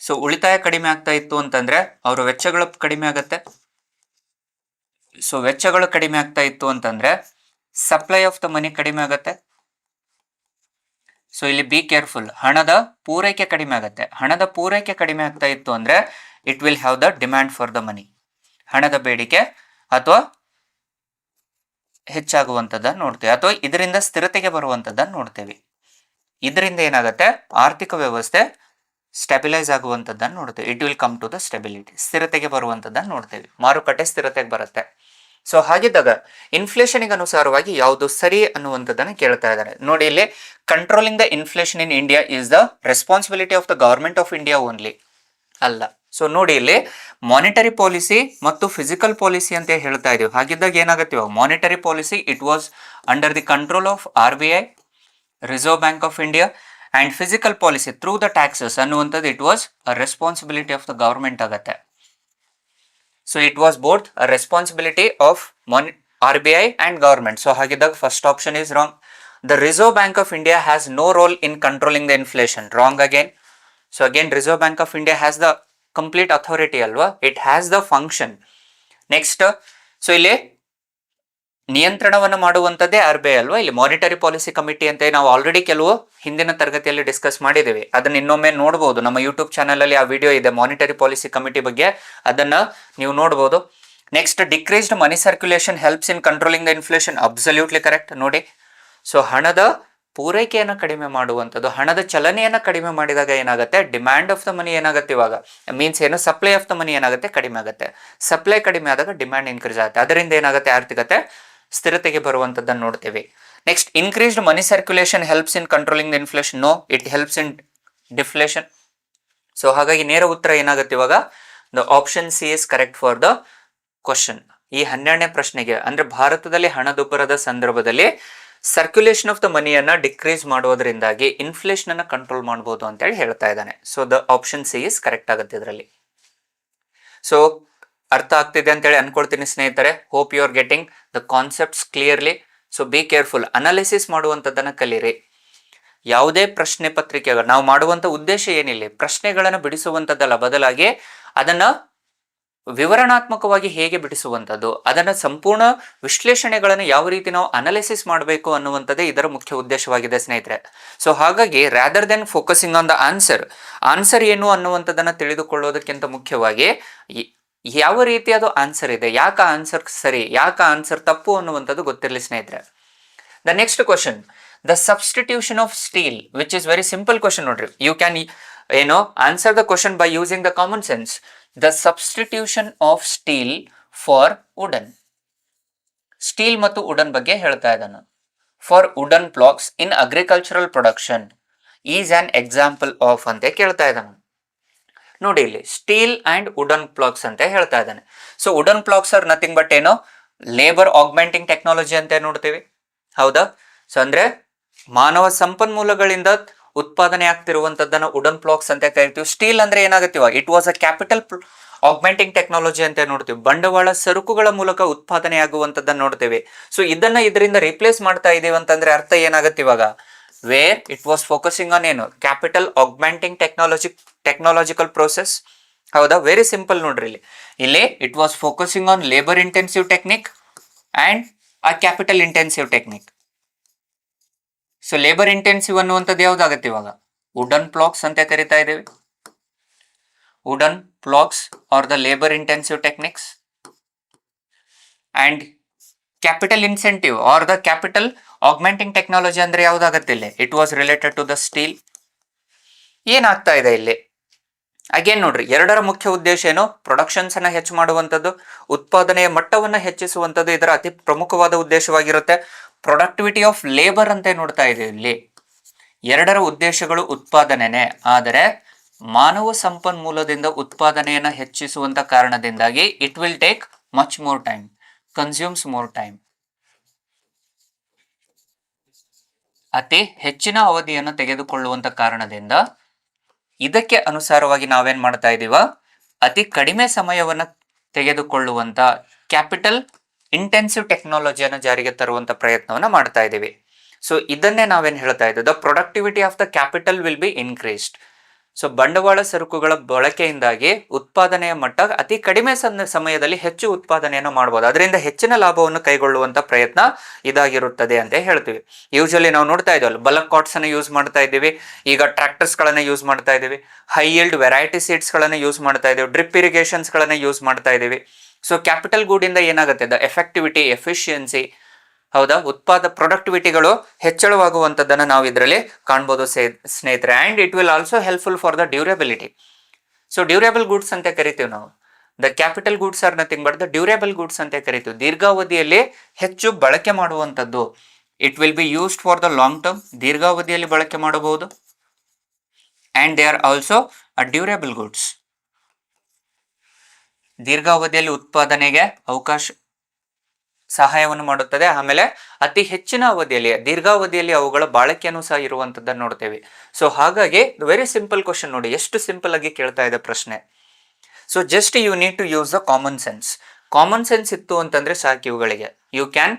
ಸೊ ಉಳಿತಾಯ ಕಡಿಮೆ ಆಗ್ತಾ ಇತ್ತು ಅಂತಂದ್ರೆ ಅವರ ವೆಚ್ಚಗಳು ಕಡಿಮೆ ಆಗುತ್ತೆ. ಸೊ ವೆಚ್ಚಗಳು ಕಡಿಮೆ ಆಗ್ತಾ ಇತ್ತು ಅಂತಂದ್ರೆ ಸಪ್ಲೈ ಆಫ್ ದ ಮನಿ ಕಡಿಮೆ ಆಗುತ್ತೆ. ಸೊ ಇಲ್ಲಿ ಬಿ ಕೇರ್ಫುಲ್, ಹಣದ ಪೂರೈಕೆ ಕಡಿಮೆ ಆಗುತ್ತೆ. ಹಣದ ಪೂರೈಕೆ ಕಡಿಮೆ ಆಗ್ತಾ ಇತ್ತು ಅಂದ್ರೆ it will have the demand for the money, ಹಣದ ಬೇಡಿಕೆ ಅಥವಾ ಹೆಚ್ಚಾಗುವಂಥದ್ದನ್ನು ನೋಡ್ತೇವೆ, ಅಥವಾ ಇದರಿಂದ ಸ್ಥಿರತೆಗೆ ಬರುವಂಥದ್ದನ್ನು ನೋಡ್ತೇವೆ. ಇದರಿಂದ ಏನಾಗುತ್ತೆ, ಆರ್ಥಿಕ ವ್ಯವಸ್ಥೆ ಸ್ಟೆಬಿಲೈಸ್ ಆಗುವಂಥದ್ದನ್ನು ನೋಡ್ತೇವೆ. It will come to the stability, ಸ್ಥಿರತೆಗೆ ಬರುವಂಥದ್ದನ್ನು ನೋಡ್ತೇವೆ, ಮಾರುಕಟ್ಟೆ ಸ್ಥಿರತೆಗೆ ಬರುತ್ತೆ. ಸೊ ಹಾಗಿದ್ದಾಗ ಇನ್ಫ್ಲೇಷನ್ಗೆ ಅನುಸಾರವಾಗಿ ಯಾವುದು ಸರಿ ಅನ್ನುವಂಥದ್ದನ್ನು ಕೇಳ್ತಾ ಇದ್ದಾರೆ. ನೋಡಿ ಇಲ್ಲಿ, controlling the inflation in India is the responsibility of the government of India only ಅಲ್ಲ. ಸೊ ನೋಡಿ ಇಲ್ಲಿ ಮಾನಿಟರಿ ಪಾಲಿಸಿ ಮತ್ತು ಫಿಸಿಕಲ್ ಪಾಲಿಸಿ ಅಂತ ಹೇಳ್ತಾ ಇದೀವಿ. ಹಾಗಿದ್ದಾಗ ಏನಾಗುತ್ತೆ, ಇವಾಗ monetary policy it was under the control of RBI, reserve bank of India, and fiscal policy through the taxes ಅನ್ನುವಂಥದ್ದು it was a responsibility of the government ಆಗುತ್ತೆ. So it was both a responsibility of RBI and government. So ಹಾಗಿದ್ದಾಗ first option is wrong. The reserve bank of India has no role in controlling the inflation, wrong again. So again reserve bank of India has the complete authority ಅಲ್ವಾ, it has the function. Next, so ಇಲ್ಲಿ ನಿಯಂತ್ರಣವನ್ನು ಮಾಡುವಂಥದ್ದೇ RBI ಅಲ್ವಾ. ಇಲ್ಲಿ monetary policy committee ಅಂತ ನಾವು already ಕೆಲವು ಹಿಂದಿನ ತರಗತಿಯಲ್ಲಿ ಡಿಸ್ಕಸ್ ಮಾಡಿದ್ದೀವಿ. ಅದನ್ನ ಇನ್ನೊಮ್ಮೆ ನೋಡಬಹುದು, ನಮ್ಮ ಯೂಟ್ಯೂಬ್ ಚಾನಲ್ ಅಲ್ಲಿ ಆ ವಿಡಿಯೋ ಇದೆ ಮಾನಿಟರಿ ಪಾಲಿಸಿ ಕಮಿಟಿ ಬಗ್ಗೆ, ಅದನ್ನ ನೀವು ನೋಡಬಹುದು. Next, decreased money circulation helps in controlling the inflation, absolutely correct. ನೋಡಿ, ಸೊ ಹಣದ ಪೂರೈಕೆಯನ್ನು ಕಡಿಮೆ ಮಾಡುವಂಥದ್ದು, ಹಣದ ಚಲನೆಯನ್ನು ಕಡಿಮೆ ಮಾಡಿದಾಗ ಏನಾಗುತ್ತೆ, ಡಿಮ್ಯಾಂಡ್ ಆಫ್ ದ ಮನಿ ಏನಾಗುತ್ತೆ, ಇವಾಗ ಮೀನ್ಸ್ ಏನು, ಸಪ್ಲೈ ಆಫ್ ದ ಮನಿ ಏನಾಗುತ್ತೆ, ಕಡಿಮೆ ಆಗುತ್ತೆ. ಸಪ್ಲೈ ಕಡಿಮೆ ಆದಾಗ ಡಿಮ್ಯಾಂಡ್ ಇನ್ಕ್ರೀಸ್ ಆಗುತ್ತೆ, ಅದರಿಂದ ಏನಾಗುತ್ತೆ, ಆರ್ಥಿಕತೆ ಸ್ಥಿರತೆಗೆ ಬರುವಂಥದ್ದನ್ನು ನೋಡ್ತೀವಿ. Next, increased money circulation helps in controlling the inflation, no, it helps in deflation. So ಹಾಗಾಗಿ ನೇರ ಉತ್ತರ ಏನಾಗುತ್ತೆ ಇವಾಗ, the option C is correct for the question. ಈ 12ನೇ ಪ್ರಶ್ನೆಗೆ, ಅಂದ್ರೆ ಭಾರತದಲ್ಲಿ ಹಣದುಬ್ಬರದ ಸಂದರ್ಭದಲ್ಲಿ ಸರ್ಕ್ಯುಲೇಷನ್ ಆಫ್ ದ ಮನಿಯನ್ನ ಡಿಕ್ರೀಸ್ ಮಾಡೋದ್ರಿಂದಾಗಿ ಇನ್ಫ್ಲೇಷನ್ ಅನ್ನ ಕಂಟ್ರೋಲ್ ಮಾಡಬಹುದು ಅಂತ ಹೇಳಿ ಹೇಳ್ತಾ ಇದ್ದಾನೆ. So the option C is correct ಆಗುತ್ತೆ ಇದರಲ್ಲಿ. ಸೊ ಅರ್ಥ ಆಗ್ತಿದೆ ಅಂತೇಳಿ ಅನ್ಕೊಳ್ತೀನಿ ಸ್ನೇಹಿತರೆ. Hope you are getting the concepts clearly. So be careful, analysis ಮಾಡುವಂಥದ್ದನ್ನು ಕಲೀರಿ. ಯಾವುದೇ ಪ್ರಶ್ನೆ ಪತ್ರಿಕೆಗಳು ನಾವು ಮಾಡುವಂಥ ಉದ್ದೇಶ ಏನಿಲ್ಲ, ಪ್ರಶ್ನೆಗಳನ್ನು ಬಿಡಿಸುವಂಥದ್ದಲ್ಲ, ಬದಲಾಗಿ ಅದನ್ನ ವಿವರಣಾತ್ಮಕವಾಗಿ ಹೇಗೆ ಬಿಡಿಸುವಂಥದ್ದು, ಅದನ್ನ ಸಂಪೂರ್ಣ ವಿಶ್ಲೇಷಣೆಗಳನ್ನು ಯಾವ ರೀತಿ ನಾವು ಅನಾಲಿಸಿಸ್ ಮಾಡಬೇಕು ಅನ್ನುವಂಥದ್ದೇ ಇದರ ಮುಖ್ಯ ಉದ್ದೇಶವಾಗಿದೆ ಸ್ನೇಹಿತರೆ. ಸೊ ಹಾಗಾಗಿ rather then focusing on the answer ಏನು ಅನ್ನುವಂಥದ್ದನ್ನು ತಿಳಿದುಕೊಳ್ಳೋದಕ್ಕಿಂತ ಮುಖ್ಯವಾಗಿ ಯಾವ ರೀತಿ ಅದು ಆನ್ಸರ್ ಇದೆ, ಯಾಕೆ ಆನ್ಸರ್ ಸರಿ, ಯಾಕೆ ಆನ್ಸರ್ ತಪ್ಪು ಅನ್ನುವಂಥದ್ದು ಗೊತ್ತಿರಲಿ ಸ್ನೇಹಿತರೆ. The next question, the substitution of steel, which is very simple question. ನೋಡ್ರಿ, you can answer the question by using the common sense. The substitution of steel for wooden, steel ಮತ್ತು wooden ಬಗ್ಗೆ ಹೇಳ್ತಾ ಇದ್ದಾನೆ. For wooden blocks in agricultural production is an example of ಅಂತ ಕೇಳ್ತಾ ಇದ್ದಾನೆ. ನೋಡಿ, ಇಲ್ಲಿ ಸ್ಟೀಲ್ ಅಂಡ್ ವುಡನ್ ಬ್ಲಾಕ್ಸ್ ಅಂತ ಹೇಳ್ತಾ ಇದ್ದಾನೆ. So wooden blocks are nothing but ಏನು, ಲೇಬರ್ ಆಗ್ಮೆಂಟಿಂಗ್ ಟೆಕ್ನಾಲಜಿ ಅಂತ ನೋಡ್ತೀವಿ, ಹೌದಾ. ಸೊ ಅಂದ್ರೆ ಮಾನವ ಸಂಪನ್ಮೂಲಗಳಿಂದ ಉತ್ಪಾದನೆ ಆಗ್ತಿರುವಂತದ್ದನ್ನ ವುಡನ್ ಬ್ಲಾಕ್ಸ್ ಅಂತ ಕರಿತೀವಿ. ಸ್ಟೀಲ್ ಅಂದ್ರೆ ಏನಾಗುತ್ತೆ, it was a capital augmenting technology ಅಂತ ನೋಡ್ತೀವಿ, ಬಂಡವಾಳ ಸರಕುಗಳ ಮೂಲಕ ಉತ್ಪಾದನೆ ಆಗುವಂತದ್ದನ್ನ ನೋಡ್ತೇವೆ. ಸೊ ಇದನ್ನ ಇದರಿಂದ ರಿಪ್ಲೇಸ್ ಮಾಡ್ತಾ ಇದೀವಿ ಅಂತಂದ್ರೆ ಅರ್ಥ ಏನಾಗುತ್ತೆ, ಇವಾಗ where it was focusing on ಏನು ಕ್ಯಾಪಿಟಲ್ ಆಗ್ಮೆಂಟಿಂಗ್ ಟೆಕ್ನಾಲಜಿಕಲ್ ಪ್ರೋಸೆಸ್. ಹೌದಾ, ವೆರಿ ಸಿಂಪಲ್ ನೋಡ್ರಿ ಇಲ್ಲಿ it was focusing on labour intensive technique and ಆ capital intensive technique. So labour intensive ಅನ್ನುವಂಥದ್ದು ಯಾವ್ದಾಗತ್ತೆ ಇವಾಗ ವುಡನ್ ಪ್ಲಾಕ್ಸ್ ಅಂತ ಕರಿತಾ ಇದ್ದೇವೆ. Wooden blocks are the labour intensive techniques and capital incentive are the capital augmenting technology ಅಂದ್ರೆ ಯಾವ್ದಾಗತ್ತೆ ಇಲ್ಲಿ it was related to the steel. ಏನಾಗ್ತಾ ಇದೆ ಇಲ್ಲಿ ಅಗೇನ್ ನೋಡ್ರಿ, ಎರಡರ ಮುಖ್ಯ ಉದ್ದೇಶ ಏನು, ಪ್ರೊಡಕ್ಷನ್ಸ್ ಅನ್ನ ಹೆಚ್ಚು ಮಾಡುವಂಥದ್ದು, ಉತ್ಪಾದನೆಯ ಮಟ್ಟವನ್ನ ಹೆಚ್ಚಿಸುವಂಥದ್ದು ಇದರ ಅತಿ ಪ್ರಮುಖವಾದ ಉದ್ದೇಶವಾಗಿರುತ್ತೆ. ಪ್ರೊಡಕ್ಟಿವಿಟಿ ಆಫ್ ಲೇಬರ್ ಅಂತ ನೋಡ್ತಾ ಇದೀವಿ ಇಲ್ಲಿ. ಎರಡರ ಉದ್ದೇಶಗಳು ಉತ್ಪಾದನೆನೇ, ಆದರೆ ಮಾನವ ಸಂಪನ್ಮೂಲದಿಂದ ಉತ್ಪಾದನೆಯನ್ನ ಹೆಚ್ಚಿಸುವಂತ ಕಾರಣದಿಂದಾಗಿ it will take much more time, consumes more time. ಅತಿ ಹೆಚ್ಚಿನ ಅವಧಿಯನ್ನು ತೆಗೆದುಕೊಳ್ಳುವಂತ ಕಾರಣದಿಂದ ಇದಕ್ಕೆ ಅನುಸಾರವಾಗಿ ನಾವೇನ್ ಮಾಡ್ತಾ ಇದೀವ, ಅತಿ ಕಡಿಮೆ ಸಮಯವನ್ನ ತೆಗೆದುಕೊಳ್ಳುವಂತ ಕ್ಯಾಪಿಟಲ್ ಇಂಟೆನ್ಸಿವ್ ಟೆಕ್ನಾಲಜಿಯನ್ನು ಜಾರಿಗೆ ತರುವಂತ ಪ್ರಯತ್ನವನ್ನ ಮಾಡ್ತಾ ಇದ್ದೀವಿ. ಸೊ ಇದನ್ನೇ ನಾವೇನ್ ಹೇಳ್ತಾ ಇದ್ದೀವಿ, the productivity of the capital will be increased. So ಬಂಡವಾಳ ಸರಕುಗಳ ಬಳಕೆಯಿಂದಾಗಿ ಉತ್ಪಾದನೆಯ ಮಟ್ಟ ಅತಿ ಕಡಿಮೆ ಸಮಯದಲ್ಲಿ ಹೆಚ್ಚು ಉತ್ಪಾದನೆಯನ್ನು ಮಾಡಬಹುದು, ಅದರಿಂದ ಹೆಚ್ಚಿನ ಲಾಭವನ್ನು ಕೈಗೊಳ್ಳುವಂತ ಪ್ರಯತ್ನ ಇದಾಗಿರುತ್ತದೆ ಅಂತ ಹೇಳ್ತೀವಿ. ಯೂಶಲಿ ನಾವು ನೋಡ್ತಾ ಇದ್ದೀವಲ್ಲ, ಬಲ್ಕ್ ಕಾಟ್ಸ್ ಅನ್ನು ಯೂಸ್ ಮಾಡ್ತಾ ಇದ್ದೀವಿ, ಈಗ ಟ್ರಾಕ್ಟರ್ಸ್ ಗಳನ್ನ ಯೂಸ್ ಮಾಡ್ತಾ ಇದ್ದೀವಿ, ಹೈ yield ವೆರೈಟಿ ಸೀಡ್ಸ್ ಗಳನ್ನ ಯೂಸ್ ಮಾಡ್ತಾ ಇದ್ದೀವಿ, ಡ್ರಿಪ್ ಇರಿಗೇಷನ್ಸ್ ಗಳನ್ನ ಯೂಸ್ ಮಾಡ್ತಾ ಇದ್ದೀವಿ. ಸೊ ಕ್ಯಾಪಿಟಲ್ ಗೂಡ್ ಇಂದ ಏನಾಗುತ್ತೆ, ದ ಎಫೆಕ್ಟಿವಿಟಿ, ಎಫಿಷಿಯನ್ಸಿ, ಹೌದಾ, ಪ್ರೊಡಕ್ಟಿವಿಟಿಗಳು ಹೆಚ್ಚಳವಾಗುವಂಥದ್ದನ್ನು ನಾವು ಇದರಲ್ಲಿ ಕಾಣ್ಬೋದು ಸ್ನೇಹಿತರೆ. And it will also helpful for the durability. So durable goods ಅಂತ ಕರಿತೀವಿ ನಾವು. The capital goods are nothing but the durable goods ಅಂತ ಕರಿತೀವಿ. ದೀರ್ಘಾವಧಿಯಲ್ಲಿ ಹೆಚ್ಚು ಬಳಕೆ ಮಾಡುವಂಥದ್ದು. It will be used for the long term, ದೀರ್ಘಾವಧಿಯಲ್ಲಿ ಬಳಕೆ ಮಾಡಬಹುದು. And they are also a durable goods. ದೀರ್ಘಾವಧಿಯಲ್ಲಿ ಉತ್ಪಾದನೆಗೆ ಸಹಾಯವನ್ನು ಮಾಡುತ್ತದೆ. ಆಮೇಲೆ ಅತಿ ಹೆಚ್ಚಿನ ಅವಧಿಯಲ್ಲಿ, ದೀರ್ಘಾವಧಿಯಲ್ಲಿ ಅವುಗಳ ಬಾಳಿಕೆಯನ್ನು ಸಹ ಇರುವಂತದ್ದನ್ನು ನೋಡ್ತೇವೆ. ಸೊ ಹಾಗಾಗಿ ವೆರಿ ಸಿಂಪಲ್ ಕ್ವಶನ್ ನೋಡಿ, ಎಷ್ಟು ಸಿಂಪಲ್ ಆಗಿ ಕೇಳ್ತಾ ಇದೆ ಪ್ರಶ್ನೆ. So just you need to use the common sense. Common sense ಇತ್ತು ಅಂತಂದ್ರೆ ಸಾಕು ಇವುಗಳಿಗೆ. You can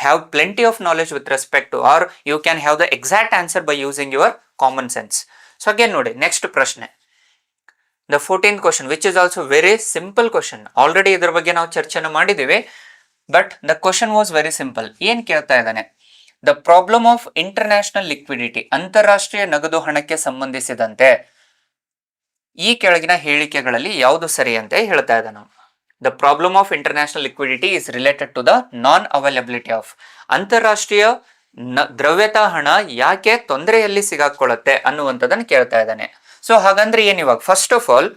have plenty of knowledge with respect to, or you can have the exact answer by using your common sense. So again ನೋಡಿ, next ಪ್ರಶ್ನೆ, the 14th question which is also very simple question. Already ಇದ್ರ ಬಗ್ಗೆ ನಾವು ಚರ್ಚೆನ ಮಾಡಿದ್ದೀವಿ, but the question was very simple. ಏನ್ ಕೇಳ್ತಾ ಇದ್ದಾನೆ, the problem of international liquidity, ಅಂತಾರಾಷ್ಟ್ರೀಯ ನಗದು ಹಣಕ್ಕೆ ಸಂಬಂಧಿಸಿದಂತೆ ಈ ಕೆಳಗಿನ ಹೇಳಿಕೆಗಳಲ್ಲಿ ಯಾವುದು ಸರಿ ಅಂತ ಹೇಳ್ತಾ ಇದ್ದಾನೆ. The problem of international liquidity is related to the non availability of, ಅಂತಾರಾಷ್ಟ್ರೀಯ ದ್ರವ್ಯತಾ ಹಣ ಯಾಕೆ ತೊಂದರೆಯಲ್ಲಿ ಸಿಗಾಕೊಳ್ಳುತ್ತೆ ಅನ್ನುವಂಥದ್ದನ್ನು ಕೇಳ್ತಾ ಇದ್ದಾನೆ. ಸೊ ಹಾಗಂದ್ರೆ ಏನಿವಾಗ, first of all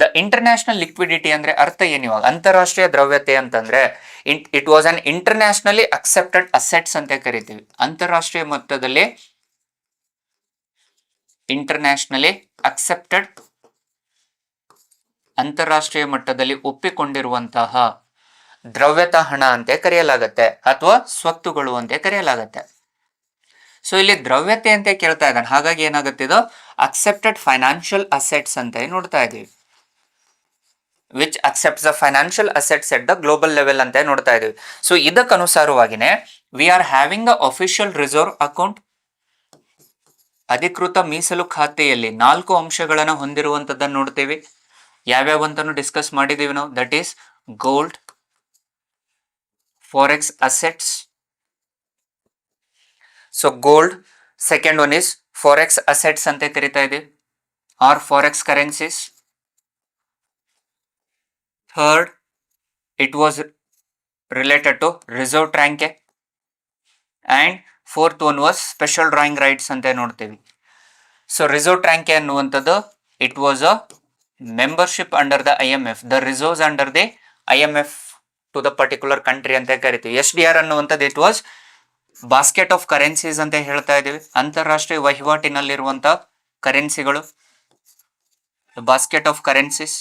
the international liquidity ಅಂದ್ರೆ ಅರ್ಥ ಏನಿವಾಗ, ಅಂತಾರಾಷ್ಟ್ರೀಯ ದ್ರವ್ಯತೆ ಅಂತಂದ್ರೆ it was an internationally accepted assets ಅಂತ ಕರಿತೀವಿ. ಅಂತಾರಾಷ್ಟ್ರೀಯ ಮಟ್ಟದಲ್ಲಿ ಇಂಟರ್ನ್ಯಾಷನಲಿ ಅಕ್ಸೆಪ್ಟೆಡ್, ಅಂತಾರಾಷ್ಟ್ರೀಯ ಮಟ್ಟದಲ್ಲಿ ಒಪ್ಪಿಕೊಂಡಿರುವಂತಹ ದ್ರವ್ಯತಾ ಹಣ ಅಂತ ಕರೆಯಲಾಗತ್ತೆ, ಅಥವಾ ಸ್ವತ್ತುಗಳು ಅಂತ ಕರೆಯಲಾಗತ್ತೆ. ಸೊ ಇಲ್ಲಿ ದ್ರವ್ಯತೆ ಅಂತ ಕೇಳ್ತಾ ಇದ್ದಾನೆ, ಹಾಗಾಗಿ ಏನಾಗುತ್ತೆ, ಇದು ಅಕ್ಸೆಪ್ಟೆಡ್ ಫೈನಾನ್ಷಿಯಲ್ ಅಸೆಟ್ಸ್ ಅಂತ ನೋಡ್ತಾ ಇದೀವಿ. Which accepts the financial assets at the global level ಅಂತ ನೋಡ್ತಾ ಇದೀವಿ. ಸೊ ಇದಕ್ಕನುಸಾರವಾಗಿನೇ we are having a official reserve account, ಅಧಿಕೃತ ಮೀಸಲು ಖಾತೆಯಲ್ಲಿ 4 ಅಂಶಗಳನ್ನು ಹೊಂದಿರುವಂತದ್ದನ್ನು ನೋಡ್ತೀವಿ. ಯಾವ್ಯಾವ ಅಂತಾನು ಡಿಸ್ಕಸ್ ಮಾಡಿದೀವಿ ನಾವು. That is gold, forex assets. So gold, second one is forex assets ಅಂತ ಕರಿತಾ ಇದೀವಿ, or forex currencies. Third, it was related to reserve tranche. And fourth one was special drawing rights ಅಂತ ನೋಡ್ತೀವಿ. ಸೊ ರಿಸರ್ವ್ ಟ್ರ್ಯಾಂಕೆ ಅನ್ನುವಂಥದ್ದು it was a membership under the IMF, the reserves under the IMF to the particular country ಅಂತ ಕರಿತೀವಿ. SDR ಅನ್ನುವಂಥದ್ದು it was basket of currencies ಅಂತ ಹೇಳ್ತಾ ಇದೀವಿ. ಅಂತಾರಾಷ್ಟ್ರೀಯ ವಹಿವಾಟಿನಲ್ಲಿರುವಂತ ಕರೆನ್ಸಿಗಳು, basket of currencies.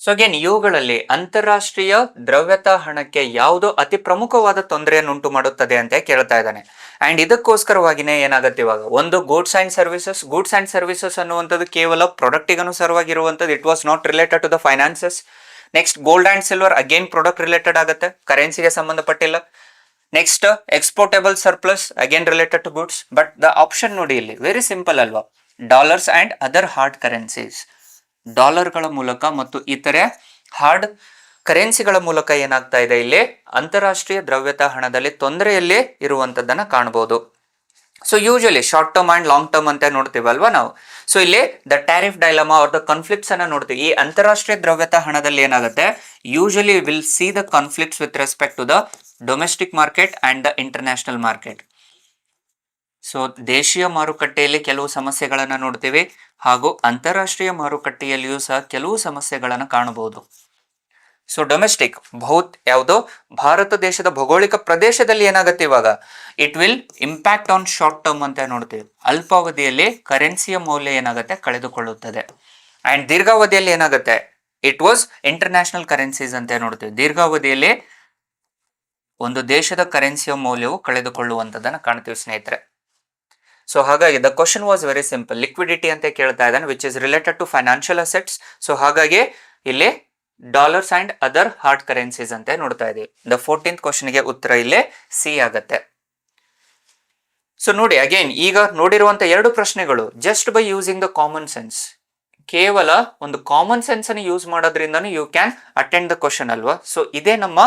So again ಇವುಗಳಲ್ಲಿ ಅಂತಾರಾಷ್ಟ್ರೀಯ ದ್ರವ್ಯತಾ ಹಣಕ್ಕೆ ಯಾವುದು ಅತಿ ಪ್ರಮುಖವಾದ ತೊಂದರೆಯನ್ನು ಉಂಟು ಮಾಡುತ್ತದೆ ಅಂತ ಕೇಳ್ತಾ ಇದ್ದಾನೆ. ಅಂಡ್ ಇದಕ್ಕೋಸ್ಕರವಾಗಿನೇ ಏನಾಗುತ್ತೆ ಇವಾಗ, ಒಂದು goods and services. Goods and services ಅನ್ನುವಂಥದ್ದು ಕೇವಲ ಪ್ರಾಡಕ್ಟಿಗೆ ಅನುಸಾರವಾಗಿರುವಂಥದ್ದು, it was not related to the finances. Next gold and silver, again product related ಆಗುತ್ತೆ, ಕರೆನ್ಸಿಗೆ ಸಂಬಂಧಪಟ್ಟಿಲ್ಲ. Next exportable surplus again related to goods. But the option ನೋಡಿ ಇಲ್ಲಿ ವೆರಿ ಸಿಂಪಲ್ ಅಲ್ವಾ, dollars and other hard currencies. ಡಾಲರ್ಗಳ ಮೂಲಕ ಮತ್ತು ಇತರೆ ಹಾರ್ಡ್ ಕರೆನ್ಸಿಗಳ ಮೂಲಕ ಏನಾಗ್ತಾ ಇದೆ, ಇಲ್ಲಿ ಅಂತಾರಾಷ್ಟ್ರೀಯ ದ್ರವ್ಯತಾ ಹಣದಲ್ಲಿ ತೊಂದರೆಯಲ್ಲಿ ಇರುವಂತದ್ದನ್ನ ಕಾಣಬಹುದು. So usually short term and long term ಅಂತ ನೋಡ್ತೀವಲ್ವಾ ನಾವು. ಸೊ ಇಲ್ಲಿ the tariff dilemma or the conflicts ಅನ್ನ ನೋಡ್ತೀವಿ. ಈ ಅಂತಾರಾಷ್ಟ್ರೀಯ ದ್ರವ್ಯತಾ ಹಣದಲ್ಲಿ ಏನಾಗುತ್ತೆ, usually will see the conflicts with respect to the domestic market and the international market. So ದೇಶೀಯ ಮಾರುಕಟ್ಟೆಯಲ್ಲಿ ಕೆಲವು ಸಮಸ್ಯೆಗಳನ್ನ ನೋಡ್ತೀವಿ, ಹಾಗೂ ಅಂತಾರಾಷ್ಟ್ರೀಯ ಮಾರುಕಟ್ಟೆಯಲ್ಲಿಯೂ ಸಹ ಕೆಲವು ಸಮಸ್ಯೆಗಳನ್ನ ಕಾಣಬಹುದು. ಸೊ ಡೊಮೆಸ್ಟಿಕ್ ಯಾವುದೋ ಭಾರತ ದೇಶದ ಭೌಗೋಳಿಕ ಪ್ರದೇಶದಲ್ಲಿ ಏನಾಗುತ್ತೆ ಇವಾಗ, it will impact on short term ಅಂತ ನೋಡ್ತೀವಿ. ಅಲ್ಪಾವಧಿಯಲ್ಲಿ ಕರೆನ್ಸಿಯ ಮೌಲ್ಯ ಏನಾಗುತ್ತೆ, ಕಳೆದುಕೊಳ್ಳುತ್ತದೆ. ಅಂಡ್ ದೀರ್ಘಾವಧಿಯಲ್ಲಿ ಏನಾಗುತ್ತೆ, ಇಟ್ ವಾಸ್ ಇಂಟರ್ನ್ಯಾಷನಲ್ ಕರೆನ್ಸೀಸ್ ಅಂತ ನೋಡ್ತೀವಿ. ದೀರ್ಘಾವಧಿಯಲ್ಲಿ ಒಂದು ದೇಶದ ಕರೆನ್ಸಿಯ ಮೌಲ್ಯವು ಕಳೆದುಕೊಳ್ಳುವಂಥದ್ದನ್ನು ಕಾಣ್ತೀವಿ ಸ್ನೇಹಿತರೆ. ಸೊ ಹಾಗಾಗಿ the question was very simple, liquidity ಅಂತ ಕೇಳ್ತಾ ಇದ್ದಾನೆ which is related to financial assets. So ಹಾಗಾಗಿ ಇಲ್ಲಿ dollars and other hard currencies ಅಂತ ನೋಡ್ತಾ ಇದೀವಿ. ದ 14th ಕ್ವಶನ್ಗೆ ಉತ್ತರ ಇಲ್ಲೇ ಸಿ ಆಗತ್ತೆ. ಸೊ ನೋಡಿ ಅಗೇನ್ ಈಗ ನೋಡಿರುವಂತ ಎರಡು ಪ್ರಶ್ನೆಗಳು just by using the common sense, ಕೇವಲ ಒಂದು ಕಾಮನ್ ಸೆನ್ಸ್ ಅನ್ನು ಯೂಸ್ ಮಾಡೋದ್ರಿಂದನೂ you can attend the question ಅಲ್ವಾ. ಸೊ ಇದೇ ನಮ್ಮ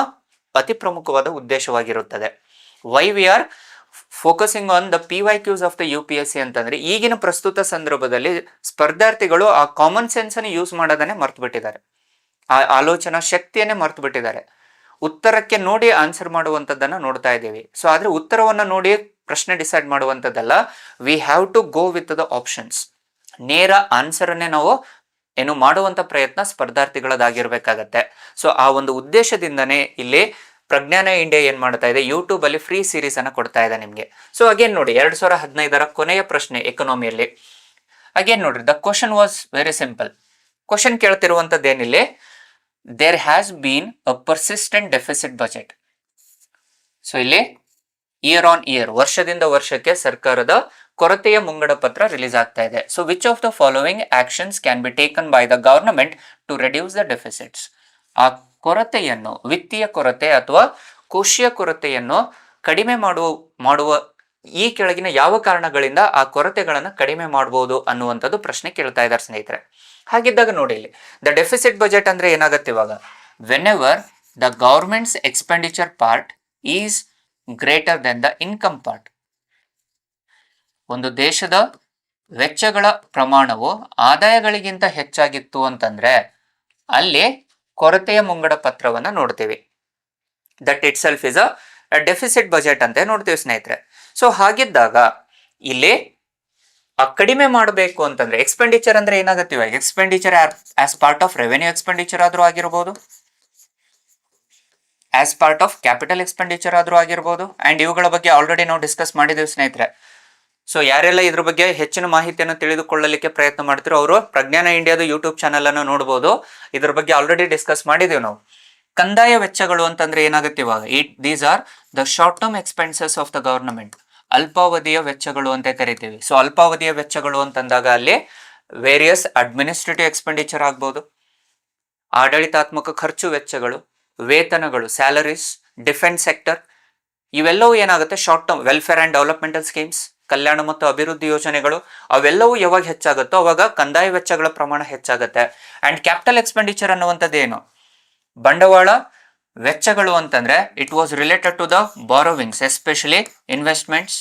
ಅತಿ ಪ್ರಮುಖವಾದ ಉದ್ದೇಶವಾಗಿರುತ್ತದೆ. Why we are focusing on the PYQs of the UPSC ಅಂತಂದ್ರೆ ಈಗಿನ ಪ್ರಸ್ತುತ ಸಂದರ್ಭದಲ್ಲಿ ಸ್ಪರ್ಧಾರ್ಥಿಗಳು ಆ ಕಾಮನ್ ಸೆನ್ಸ್ ಅನ್ನು ಯೂಸ್ ಮಾಡೋದನ್ನೇ ಮರ್ತು ಬಿಟ್ಟಿದ್ದಾರೆ, ಆ ಆಲೋಚನಾ ಶಕ್ತಿಯನ್ನೇ ಮರ್ತು ಬಿಟ್ಟಿದ್ದಾರೆ. ಉತ್ತರಕ್ಕೆ ನೋಡಿ ಆನ್ಸರ್ ಮಾಡುವಂಥದ್ದನ್ನ ನೋಡ್ತಾ ಇದ್ದೀವಿ. ಸೊ ಆದ್ರೆ ಉತ್ತರವನ್ನ ನೋಡಿ ಪ್ರಶ್ನೆ ಡಿಸೈಡ್ ಮಾಡುವಂಥದ್ದಲ್ಲ, we have to go with the options. ನೇರ ಆನ್ಸರ್ ಅನ್ನೇ ನಾವು ಏನು ಮಾಡುವಂತ ಪ್ರಯತ್ನ ಸ್ಪರ್ಧಾರ್ಥಿಗಳದಾಗಿರ್ಬೇಕಾಗತ್ತೆ. ಸೊ ಆ ಒಂದು ಉದ್ದೇಶದಿಂದನೇ ಇಲ್ಲಿ ಪ್ರಜ್ಞಾನ ಇಂಡಿಯಾ ಏನ್ ಮಾಡ್ತಾ ಇದೆ, ಯೂಟ್ಯೂಬ್ ಅಲ್ಲಿ ಫ್ರೀ ಸೀರೀಸ್ ಅನ್ನ ಕೊಡ್ತಾ ಇದೆ ನಿಮ್ಗೆ. ಸೊ ಅಗೇನ್ ನೋಡಿ 2015ರ ಕೊನೆಯ ಪ್ರಶ್ನೆ ಎಕನಾಮಿಯಲ್ಲಿ. ಅಗೇನ್ ನೋಡ್ರಿ the question was very simple. Question ಕೇಳ್ತಿರುವಂತದ್ದೇನಿಲ್ಲಿ, there has been a persistent deficit budget. So ಇಲ್ಲಿ ಇಯರ್ ಆನ್ ಇಯರ್, ವರ್ಷದಿಂದ ವರ್ಷಕ್ಕೆ ಸರ್ಕಾರದ ಕೊರತೆಯ ಮುಂಗಡ ಪತ್ರ ರಿಲೀಸ್ ಆಗ್ತಾ ಇದೆ. So which of the following actions can be taken by the government to reduce the deficits. ಆ ಕೊರತೆಯನ್ನು, ವಿತ್ತೀಯ ಕೊರತೆ ಅಥವಾ ಕೋಶೀಯ ಕೊರತೆಯನ್ನು ಕಡಿಮೆ ಮಾಡುವ ಈ ಕೆಳಗಿನ ಯಾವ ಕಾರಣಗಳಿಂದ ಆ ಕೊರತೆಗಳನ್ನು ಕಡಿಮೆ ಮಾಡಬಹುದು ಅನ್ನುವಂಥದ್ದು ಪ್ರಶ್ನೆ ಕೇಳ್ತಾ ಇದ್ದಾರೆ ಸ್ನೇಹಿತರೆ. ಹಾಗಿದ್ದಾಗ ನೋಡಿ ಇಲ್ಲಿ ದ ಡೆಫಿಸಿಟ್ ಬಜೆಟ್ ಅಂದ್ರೆ ಏನಾಗುತ್ತೆ ಇವಾಗ, when ever the governments expenditure part is greater than the income part. ಒಂದು ದೇಶದ ವೆಚ್ಚಗಳ ಪ್ರಮಾಣವು ಆದಾಯಗಳಿಗಿಂತ ಹೆಚ್ಚಾಗಿತ್ತು ಅಂತಂದ್ರೆ ಅಲ್ಲಿ ಕೊರತೆಯ ಮುಂಗಡ ಪತ್ರವನ್ನ ನೋಡ್ತೀವಿ. That it self is a deficit budget ಅಂತ ನೋಡ್ತೀವಿ ಸ್ನೇಹಿತರೆ. ಸೊ ಹಾಗಿದ್ದಾಗ ಇಲ್ಲಿ ಕಡಿಮೆ ಮಾಡಬೇಕು ಅಂತಂದ್ರೆ ಎಕ್ಸ್ಪೆಂಡಿಚರ್ ಅಂದ್ರೆ ಏನಾಗುತ್ತೆ ಇವಾಗ, expenditure as part of revenue expenditure ಆದ್ರೂ ಆಗಿರ್ಬೋದು, as part of capital expenditure ಆದ್ರೂ ಆಗಿರ್ಬೋದು. ಅಂಡ್ ಇವುಗಳ ಬಗ್ಗೆ ಆಲ್ರೆಡಿ ನಾವು ಡಿಸ್ಕಸ್ ಮಾಡಿದ್ದೇವೆ ಸ್ನೇಹಿತರೆ. ಸೊ ಯಾರೆಲ್ಲ ಇದ್ರ ಬಗ್ಗೆ ಹೆಚ್ಚಿನ ಮಾಹಿತಿಯನ್ನು ತಿಳಿದುಕೊಳ್ಳಲಿಕ್ಕೆ ಪ್ರಯತ್ನ ಮಾಡ್ತಿರೋ ಅವರು ಪ್ರಜ್ಞಾನ ಇಂಡಿಯಾದ ಯೂಟ್ಯೂಬ್ ಚಾನಲ್ ಅನ್ನು ನೋಡಬಹುದು. ಇದ್ರ ಬಗ್ಗೆ ಆಲ್ರೆಡಿ ಡಿಸ್ಕಸ್ ಮಾಡಿದ್ದೇವೆ ನಾವು. ಕಂದಾಯ ವೆಚ್ಚಗಳು ಅಂತಂದ್ರೆ ಏನಾಗುತ್ತೆ ಇವಾಗ, these are the short term expenses of the government. ಅಲ್ಪಾವಧಿಯ ವೆಚ್ಚಗಳು ಅಂತ ಕರಿತೀವಿ. ಸೊ ಅಲ್ಪಾವಧಿಯ ವೆಚ್ಚಗಳು ಅಂತಂದಾಗ ಅಲ್ಲಿ ವೇರಿಯಸ್ ಅಡ್ಮಿನಿಸ್ಟ್ರೇಟಿವ್ ಎಕ್ಸ್ಪೆಂಡಿಚರ್ ಆಗ್ಬೋದು, ಆಡಳಿತಾತ್ಮಕ ಖರ್ಚು ವೆಚ್ಚಗಳು, ವೇತನಗಳು, ಸ್ಯಾಲರೀಸ್, ಡಿಫೆನ್ಸ್ ಸೆಕ್ಟರ್, ಇವೆಲ್ಲವೂ ಏನಾಗುತ್ತೆ short term. Welfare and developmental schemes, ಕಲ್ಯಾಣ ಮತ್ತು ಅಭಿವೃದ್ಧಿ ಯೋಜನೆಗಳು, ಅವೆಲ್ಲವೂ ಯಾವಾಗ ಹೆಚ್ಚಾಗುತ್ತೋ ಅವಾಗ ಕಂದಾಯ ವೆಚ್ಚಗಳ ಪ್ರಮಾಣ ಹೆಚ್ಚಾಗುತ್ತೆ. ಅಂಡ್ ಕ್ಯಾಪಿಟಲ್ ಎಕ್ಸ್ಪೆಂಡಿಚರ್ ಅನ್ನುವಂಥದ್ದು ಏನು, ಬಂಡವಾಳ ವೆಚ್ಚಗಳು ಅಂತಂದ್ರೆ it was related to the borrowings, especially investments.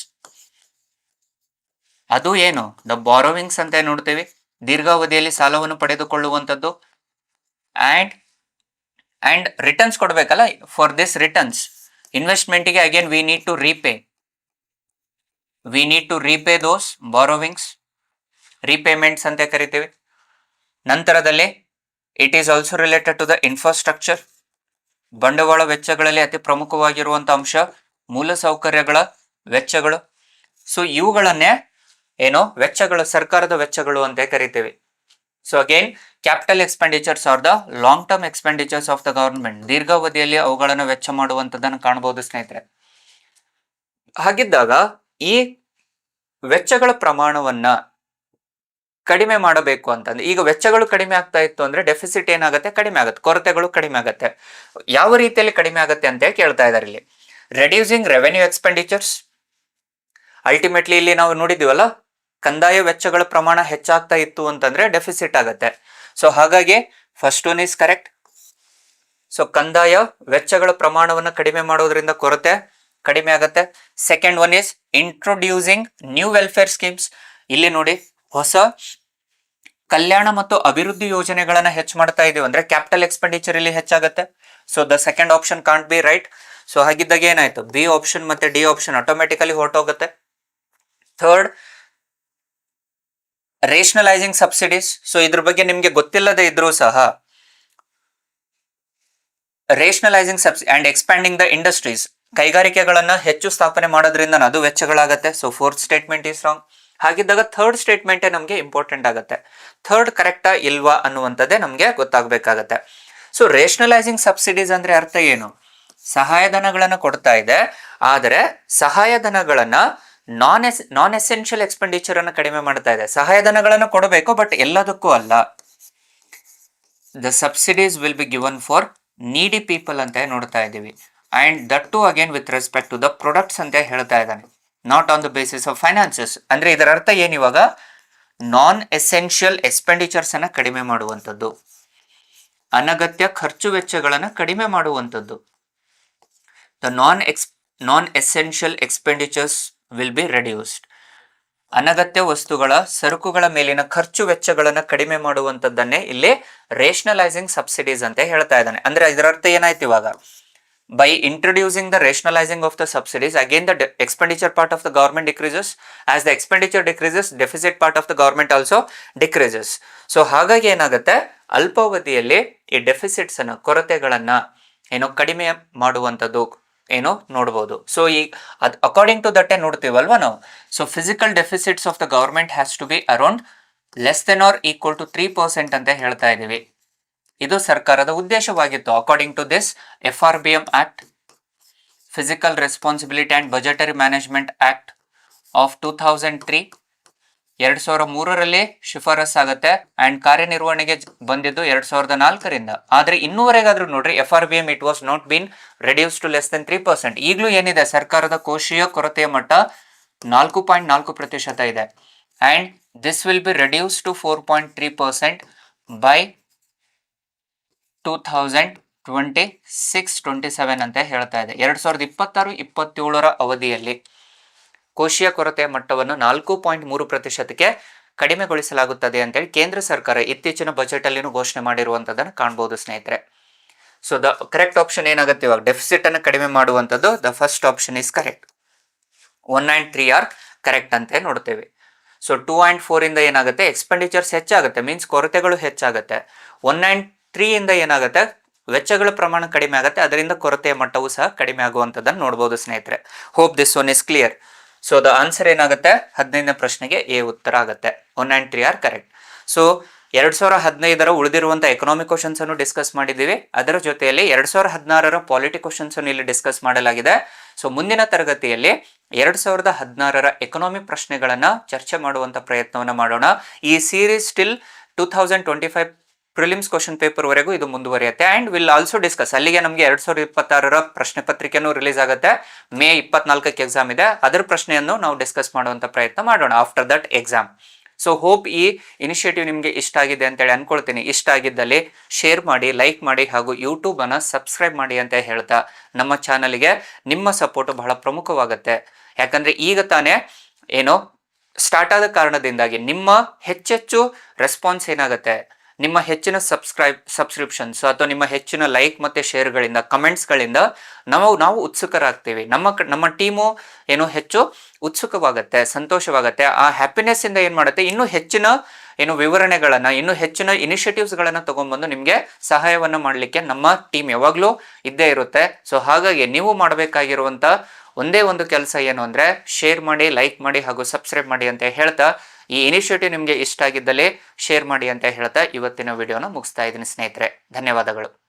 ಅದು ಏನು ದ ಬಾರೋವಿಂಗ್ಸ್ ಅಂತ ನೋಡ್ತೀವಿ, ದೀರ್ಘಾವಧಿಯಲ್ಲಿ ಸಾಲವನ್ನು ಪಡೆದುಕೊಳ್ಳುವಂಥದ್ದು. ಅಂಡ್ ರಿಟರ್ನ್ಸ್ ಕೊಡ್ಬೇಕಲ್ಲ, ಫಾರ್ ದಿಸ್ ರಿಟರ್ನ್ಸ್ ಇನ್ವೆಸ್ಟ್ಮೆಂಟ್ಗೆ again we need to repay those borrowings, repayments ಅಂತ ಕರಿತೀವಿ. ನಂತರದಲ್ಲಿ it is also related to the infrastructure. ಬಂಡವಾಳ ವೆಚ್ಚಗಳಲ್ಲಿ ಅತಿ ಪ್ರಮುಖವಾಗಿರುವಂತಹ ಅಂಶ ಮೂಲಸೌಕರ್ಯಗಳ ವೆಚ್ಚಗಳು. ಸೊ ಇವುಗಳನ್ನೇ ಏನೋ ವೆಚ್ಚಗಳು, ಸರ್ಕಾರದ ವೆಚ್ಚಗಳು ಅಂತ ಕರಿತೀವಿ. So again capital expenditures are the long term expenditures of the government. ದೀರ್ಘಾವಧಿಯಲ್ಲಿ ಅವುಗಳನ್ನು ವೆಚ್ಚ ಮಾಡುವಂಥದ್ದನ್ನು ಕಾಣಬಹುದು ಸ್ನೇಹಿತರೆ. ಹಾಗಿದ್ದಾಗ ಈ ವೆಚ್ಚಗಳ ಪ್ರಮಾಣವನ್ನ ಕಡಿಮೆ ಮಾಡಬೇಕು ಅಂತಂದ್ರೆ, ಈಗ ವೆಚ್ಚಗಳು ಕಡಿಮೆ ಆಗ್ತಾ ಇತ್ತು ಅಂದ್ರೆ ಡೆಫಿಸಿಟ್ ಏನಾಗುತ್ತೆ, ಕಡಿಮೆ ಆಗುತ್ತೆ, ಕೊರತೆಗಳು ಕಡಿಮೆ ಆಗುತ್ತೆ. ಯಾವ ರೀತಿಯಲ್ಲಿ ಕಡಿಮೆ ಆಗುತ್ತೆ ಅಂತ ಕೇಳ್ತಾ ಇದ್ದಾರೆ ಇಲ್ಲಿ. ರೆಡ್ಯೂಸಿಂಗ್ ರೆವೆನ್ಯೂ ಎಕ್ಸ್ಪೆಂಡಿಚರ್ಸ್, ಅಲ್ಟಿಮೇಟ್ಲಿ ಇಲ್ಲಿ ನಾವು ನೋಡಿದೀವಲ್ಲ, ಕಂದಾಯ ವೆಚ್ಚಗಳ ಪ್ರಮಾಣ ಹೆಚ್ಚಾಗ್ತಾ ಇತ್ತು ಅಂತಂದ್ರೆ ಡೆಫಿಸಿಟ್ ಆಗತ್ತೆ. ಸೊ ಹಾಗಾಗಿ first one is correct. So ಕಂದಾಯ ವೆಚ್ಚಗಳ ಪ್ರಮಾಣವನ್ನು ಕಡಿಮೆ ಮಾಡೋದ್ರಿಂದ ಕೊರತೆ ಕಡಿಮೆ ಆಗತ್ತೆ. Second one is introducing new welfare schemes. ಇಲ್ಲಿ ನೋಡಿ, ಹೊಸ ಕಲ್ಯಾಣ ಮತ್ತು ಅಭಿವೃದ್ಧಿ ಯೋಜನೆಗಳನ್ನ ಹೆಚ್ಚು ಮಾಡ್ತಾ ಇದೀವಿ ಅಂದ್ರೆ ಕ್ಯಾಪಿಟಲ್ ಎಕ್ಸ್ಪೆಂಡಿಚರ್ ಇಲ್ಲಿ ಹೆಚ್ಚಾಗತ್ತೆ. So the second option can't be right. So ಹಾಗಿದ್ದಾಗ ಏನಾಯ್ತು, ಬಿ ಆಪ್ಷನ್ ಮತ್ತೆ ಡಿ ಆಪ್ಷನ್ ಆಟೋಮೆಟಿಕಲಿ ಹೊರಟೋಗುತ್ತೆ. Third, rationalising subsidies. ಸೊ ಇದ್ರ ಬಗ್ಗೆ ನಿಮ್ಗೆ ಗೊತ್ತಿಲ್ಲದೆ ಇದ್ರೂ ಸಹ rationalising and expanding the industries, ಕೈಗಾರಿಕೆಗಳನ್ನ ಹೆಚ್ಚು ಸ್ಥಾಪನೆ ಮಾಡೋದ್ರಿಂದ ಅದು ವೆಚ್ಚಗಳಾಗತ್ತೆ. So fourth statement is wrong. ಹಾಗಿದ್ದಾಗ ಥರ್ಡ್ ಸ್ಟೇಟ್ಮೆಂಟೇ ನಮಗೆ ಇಂಪಾರ್ಟೆಂಟ್ ಆಗುತ್ತೆ. ಥರ್ಡ್ ಕರೆಕ್ಟಾ ಇಲ್ವಾ ಅನ್ನುವಂಥದ್ದೇ ನಮಗೆ ಗೊತ್ತಾಗಬೇಕಾಗತ್ತೆ. ಸೊ ರೇಷನಲೈಸಿಂಗ್ ಸಬ್ಸಿಡೀಸ್ ಅಂದ್ರೆ ಅರ್ಥ ಏನು? ಸಹಾಯಧನಗಳನ್ನ ಕೊಡ್ತಾ ಇದೆ, ಆದರೆ ಸಹಾಯಧನಗಳನ್ನ ನಾನ್ ಎಸೆನ್ಷಿಯಲ್ ಎಕ್ಸ್ಪೆಂಡಿಚರ್ ಅನ್ನು ಕಡಿಮೆ ಮಾಡ್ತಾ ಇದೆ. ಸಹಾಯಧನಗಳನ್ನ ಕೊಡಬೇಕು, ಬಟ್ ಎಲ್ಲದಕ್ಕೂ ಅಲ್ಲ. The subsidies will be given for needy people ಅಂತ ನೋಡ್ತಾ ಇದ್ದೀವಿ. And that to again with respect to the products ಅಂತ ಹೇಳ್ತಾ ಇದ್ದಾನೆ, not on the basis of finances. ಅಂದ್ರೆ ಇದರ ಅರ್ಥ ಏನಿವಾಗ, ನಾನ್ ಎಸೆನ್ಷಿಯಲ್ ಎಕ್ಸ್ಪೆಂಡಿಚರ್ಸ್ ಅನ್ನ ಕಡಿಮೆ ಮಾಡುವಂಥದ್ದು, ಅನಗತ್ಯ ಖರ್ಚು ವೆಚ್ಚಗಳನ್ನ ಕಡಿಮೆ ಮಾಡುವಂಥದ್ದು. The non essential expenditures will be reduced. ಅನಗತ್ಯ ವಸ್ತುಗಳ ಸರಕುಗಳ ಮೇಲಿನ ಖರ್ಚು ವೆಚ್ಚಗಳನ್ನ ಕಡಿಮೆ ಮಾಡುವಂಥದ್ದನ್ನೇ ಇಲ್ಲಿ ರೇಷನಲೈಸಿಂಗ್ ಸಬ್ಸಿಡೀಸ್ ಅಂತ ಹೇಳ್ತಾ ಇದ್ದಾನೆ. ಅಂದ್ರೆ ಇದರ ಅರ್ಥ ಏನಾಯ್ತು ಇವಾಗ, by introducing the rationalizing of the subsidies, again the expenditure part of the government decreases. As the expenditure decreases, deficit part of the government also decreases. So ಹಾಗಾಗಿ ಏನಾಗುತ್ತೆ, ಅಲ್ಪಾವಧಿಯಲ್ಲಿ ಈ ಡೆಫಿಸಿಟ್ಸ್ ಅನ್ನು, ಕೊರತೆಗಳನ್ನ ಕಡಿಮೆ ಮಾಡುವಂಥದ್ದು ನೋಡ್ಬೋದು. ಸೊ ಈ ಅಕಾರ್ಡಿಂಗ್ ಟು ದಟ್ ನೋಡ್ತೀವಲ್ವಾ ನಾವು. So fiscal deficits of the government has to be around less than or equal to 3% ಅಂತ ಹೇಳ್ತಾ ಇದೀವಿ. ಇದು ಸರ್ಕಾರದ ಉದ್ದೇಶವಾಗಿತ್ತು. According to this FRBM act, fiscal responsibility and budgetary management act of 2003, 2003ರಲ್ಲಿ ಶಿಫಾರಸ್ ಆಗುತ್ತೆ. ಅಂಡ್ ಕಾರ್ಯನಿರ್ವಹಣೆಗೆ ಬಂದಿದ್ದು 2004ರಿಂದ. ಆದ್ರೆ ಇನ್ನೂವರೆಗಾದ್ರೂ ನೋಡ್ರಿ, FRBM it was not been reduce to less than 3%. ಈಗಲೂ ಏನಿದೆ, ಸರ್ಕಾರದ ಕೋಶೀಯ ಕೊರತೆಯ ಮಟ್ಟ 4.4% ಇದೆ. And this will be reduce to 4.3% by 2026-27 ಅಂತ ಹೇಳ್ತಾ ಇದೆ. 2026-27ರ ಅವಧಿಯಲ್ಲಿ ಕೋಶೀಯ ಕೊರತೆಯ ಮಟ್ಟವನ್ನು 4.3%ಕ್ಕೆ ಕಡಿಮೆಗೊಳಿಸಲಾಗುತ್ತದೆ ಅಂತೇಳಿ ಕೇಂದ್ರ ಸರ್ಕಾರ ಇತ್ತೀಚಿನ ಬಜೆಟ್ ಅಲ್ಲಿ ಘೋಷಣೆ ಮಾಡಿರುವಂತದನ್ನು ಕಾಣಬಹುದು ಸ್ನೇಹಿತರೆ. ಸೊ ದ ಕರೆಕ್ಟ್ ಆಪ್ಷನ್ ಏನಾಗುತ್ತೆ ಇವಾಗ, ಡೆಫಿಸಿಟ್ ಅನ್ನು ಕಡಿಮೆ ಮಾಡುವಂಥದ್ದು. The first option is correct. 1 and 3 are correct ಅಂತ ನೋಡ್ತೇವೆ. ಸೊ 2 and 4 ಇಂದ ಏನಾಗುತ್ತೆ, ಎಕ್ಸ್ಪೆಂಡಿಚರ್ಸ್ ಹೆಚ್ಚಾಗುತ್ತೆ, ಮೀನ್ಸ್ ಕೊರತೆಗಳು ಹೆಚ್ಚಾಗುತ್ತೆ. 1 and 3 ಇಂದ ಏನಾಗುತ್ತೆ, ವೆಚ್ಚಗಳ ಪ್ರಮಾಣ ಕಡಿಮೆ ಆಗುತ್ತೆ, ಅದರಿಂದ ಕೊರತೆಯ ಮಟ್ಟವೂ ಸಹ ಕಡಿಮೆ ಆಗುವಂಥದ್ದನ್ನು ನೋಡ್ಬೋದು ಸ್ನೇಹಿತರೆ. Hope this one is clear. So the answer ಏನಾಗುತ್ತೆ, 15ನೇ ಪ್ರಶ್ನೆಗೆ ಎ ಉತ್ತರ ಆಗುತ್ತೆ. 1 and 3 ಆರ್ ಕರೆಕ್ಟ್. ಸೊ 2015ರ ಉಳಿದಿರುವಂಥ ಎಕನಾಮಿಕ್ ಕ್ವಶನ್ಸ್ ಅನ್ನು ಡಿಸ್ಕಸ್ ಮಾಡಿದ್ದೀವಿ. ಅದರ ಜೊತೆಯಲ್ಲಿ 2016ರ ಪಾಲಿಟಿ ಕ್ವಶನ್ಸ್ ಅನ್ನು ಇಲ್ಲಿ ಡಿಸ್ಕಸ್ ಮಾಡಲಾಗಿದೆ. ಸೊ ಮುಂದಿನ ತರಗತಿಯಲ್ಲಿ 2016ರ ಎಕನಾಮಿ ಪ್ರಶ್ನೆಗಳನ್ನ ಚರ್ಚೆ ಮಾಡುವಂತ ಪ್ರಯತ್ನವನ್ನ ಮಾಡೋಣ. ಈ series still 2025 prelims question paper ವರೆಗೂ ಇದು ಮುಂದುವರಿಯುತ್ತೆ. ಅಂಡ್ ವಿಲ್ ಆಲ್ಸೋ ಡಿಸ್ಕಸ್, ಅಲ್ಲಿಗೆ ನಮಗೆ 2026ರ ಪ್ರಶ್ನೆ ಪತ್ರಿಕೆನೂ ರಿಲೀಸ್ ಆಗುತ್ತೆ. ಮೇ 24ಕ್ಕೆ ಎಕ್ಸಾಮ್ ಇದೆ, ಅದರ ಪ್ರಶ್ನೆಯನ್ನು ನಾವು ಡಿಸ್ಕಸ್ ಮಾಡುವಂತ ಪ್ರಯತ್ನ ಮಾಡೋಣ after that exam. So hope ಈ ಇನಿಷಿಯೇಟಿವ್ ನಿಮಗೆ ಇಷ್ಟ ಆಗಿದೆ ಅಂತೇಳಿ ಅನ್ಕೊಳ್ತೀನಿ. ಇಷ್ಟ ಆಗಿದ್ದಲ್ಲಿ ಶೇರ್ ಮಾಡಿ, ಲೈಕ್ ಮಾಡಿ, ಹಾಗೂ ಯೂಟ್ಯೂಬ್ ಅನ್ನ ಸಬ್ಸ್ಕ್ರೈಬ್ ಮಾಡಿ ಅಂತ ಹೇಳ್ತಾ, ನಮ್ಮ ಚಾನಲ್ಗೆ ನಿಮ್ಮ ಸಪೋರ್ಟ್ ಬಹಳ ಪ್ರಮುಖವಾಗುತ್ತೆ. ಯಾಕಂದ್ರೆ ಈಗ ತಾನೇ ಸ್ಟಾರ್ಟ್ ಆದ ಕಾರಣದಿಂದಾಗಿ ನಿಮ್ಮ ಹೆಚ್ಚೆಚ್ಚು ರೆಸ್ಪಾನ್ಸ್ ಏನಾಗುತ್ತೆ, ನಿಮ್ಮ ಹೆಚ್ಚಿನ ಸಬ್ಸ್ಕ್ರಿಪ್ಷನ್ಸ್ ಅಥವಾ ನಿಮ್ಮ ಹೆಚ್ಚಿನ ಲೈಕ್ ಮತ್ತೆ ಶೇರ್ಗಳಿಂದ, ಕಮೆಂಟ್ಸ್ಗಳಿಂದ ನಾವು ಉತ್ಸುಕರಾಗ್ತೀವಿ. ನಮ್ಮ ಟೀಮು ಹೆಚ್ಚು ಉತ್ಸುಕವಾಗುತ್ತೆ, ಸಂತೋಷವಾಗುತ್ತೆ. ಆ ಹ್ಯಾಪಿನೆಸ್ ಇಂದ ಏನ್ ಮಾಡುತ್ತೆ, ಇನ್ನೂ ಹೆಚ್ಚಿನ ವಿವರಣೆಗಳನ್ನ, ಇನ್ನೂ ಹೆಚ್ಚಿನ ಇನಿಷಿಯೇಟಿವ್ಸ್ಗಳನ್ನ ತಗೊಂಡ್ಬಂದು ನಿಮ್ಗೆ ಸಹಾಯವನ್ನ ಮಾಡಲಿಕ್ಕೆ ನಮ್ಮ ಟೀಮ್ ಯಾವಾಗ್ಲೂ ಇದ್ದೇ ಇರುತ್ತೆ. ಸೊ ಹಾಗಾಗಿ ನೀವು ಮಾಡಬೇಕಾಗಿರುವಂತ ಒಂದೇ ಒಂದು ಕೆಲಸ ಏನು ಅಂದ್ರೆ, ಶೇರ್ ಮಾಡಿ, ಲೈಕ್ ಮಾಡಿ, ಹಾಗೂ ಸಬ್ಸ್ಕ್ರೈಬ್ ಮಾಡಿ ಅಂತ ಹೇಳ್ತಾ, ಈ ಇನಿಷಿಯೇಟಿವ್ ನಿಮಗೆ ಇಷ್ಟ ಆಗಿದ್ದಲ್ಲಿ ಶೇರ್ ಮಾಡಿ ಅಂತ ಹೇಳ್ತಾ ಇವತ್ತಿನ ವಿಡಿಯೋನ ಮುಗಿಸ್ತಾ ಇದ್ದೀನಿ ಸ್ನೇಹಿತರೆ. ಧನ್ಯವಾದಗಳು.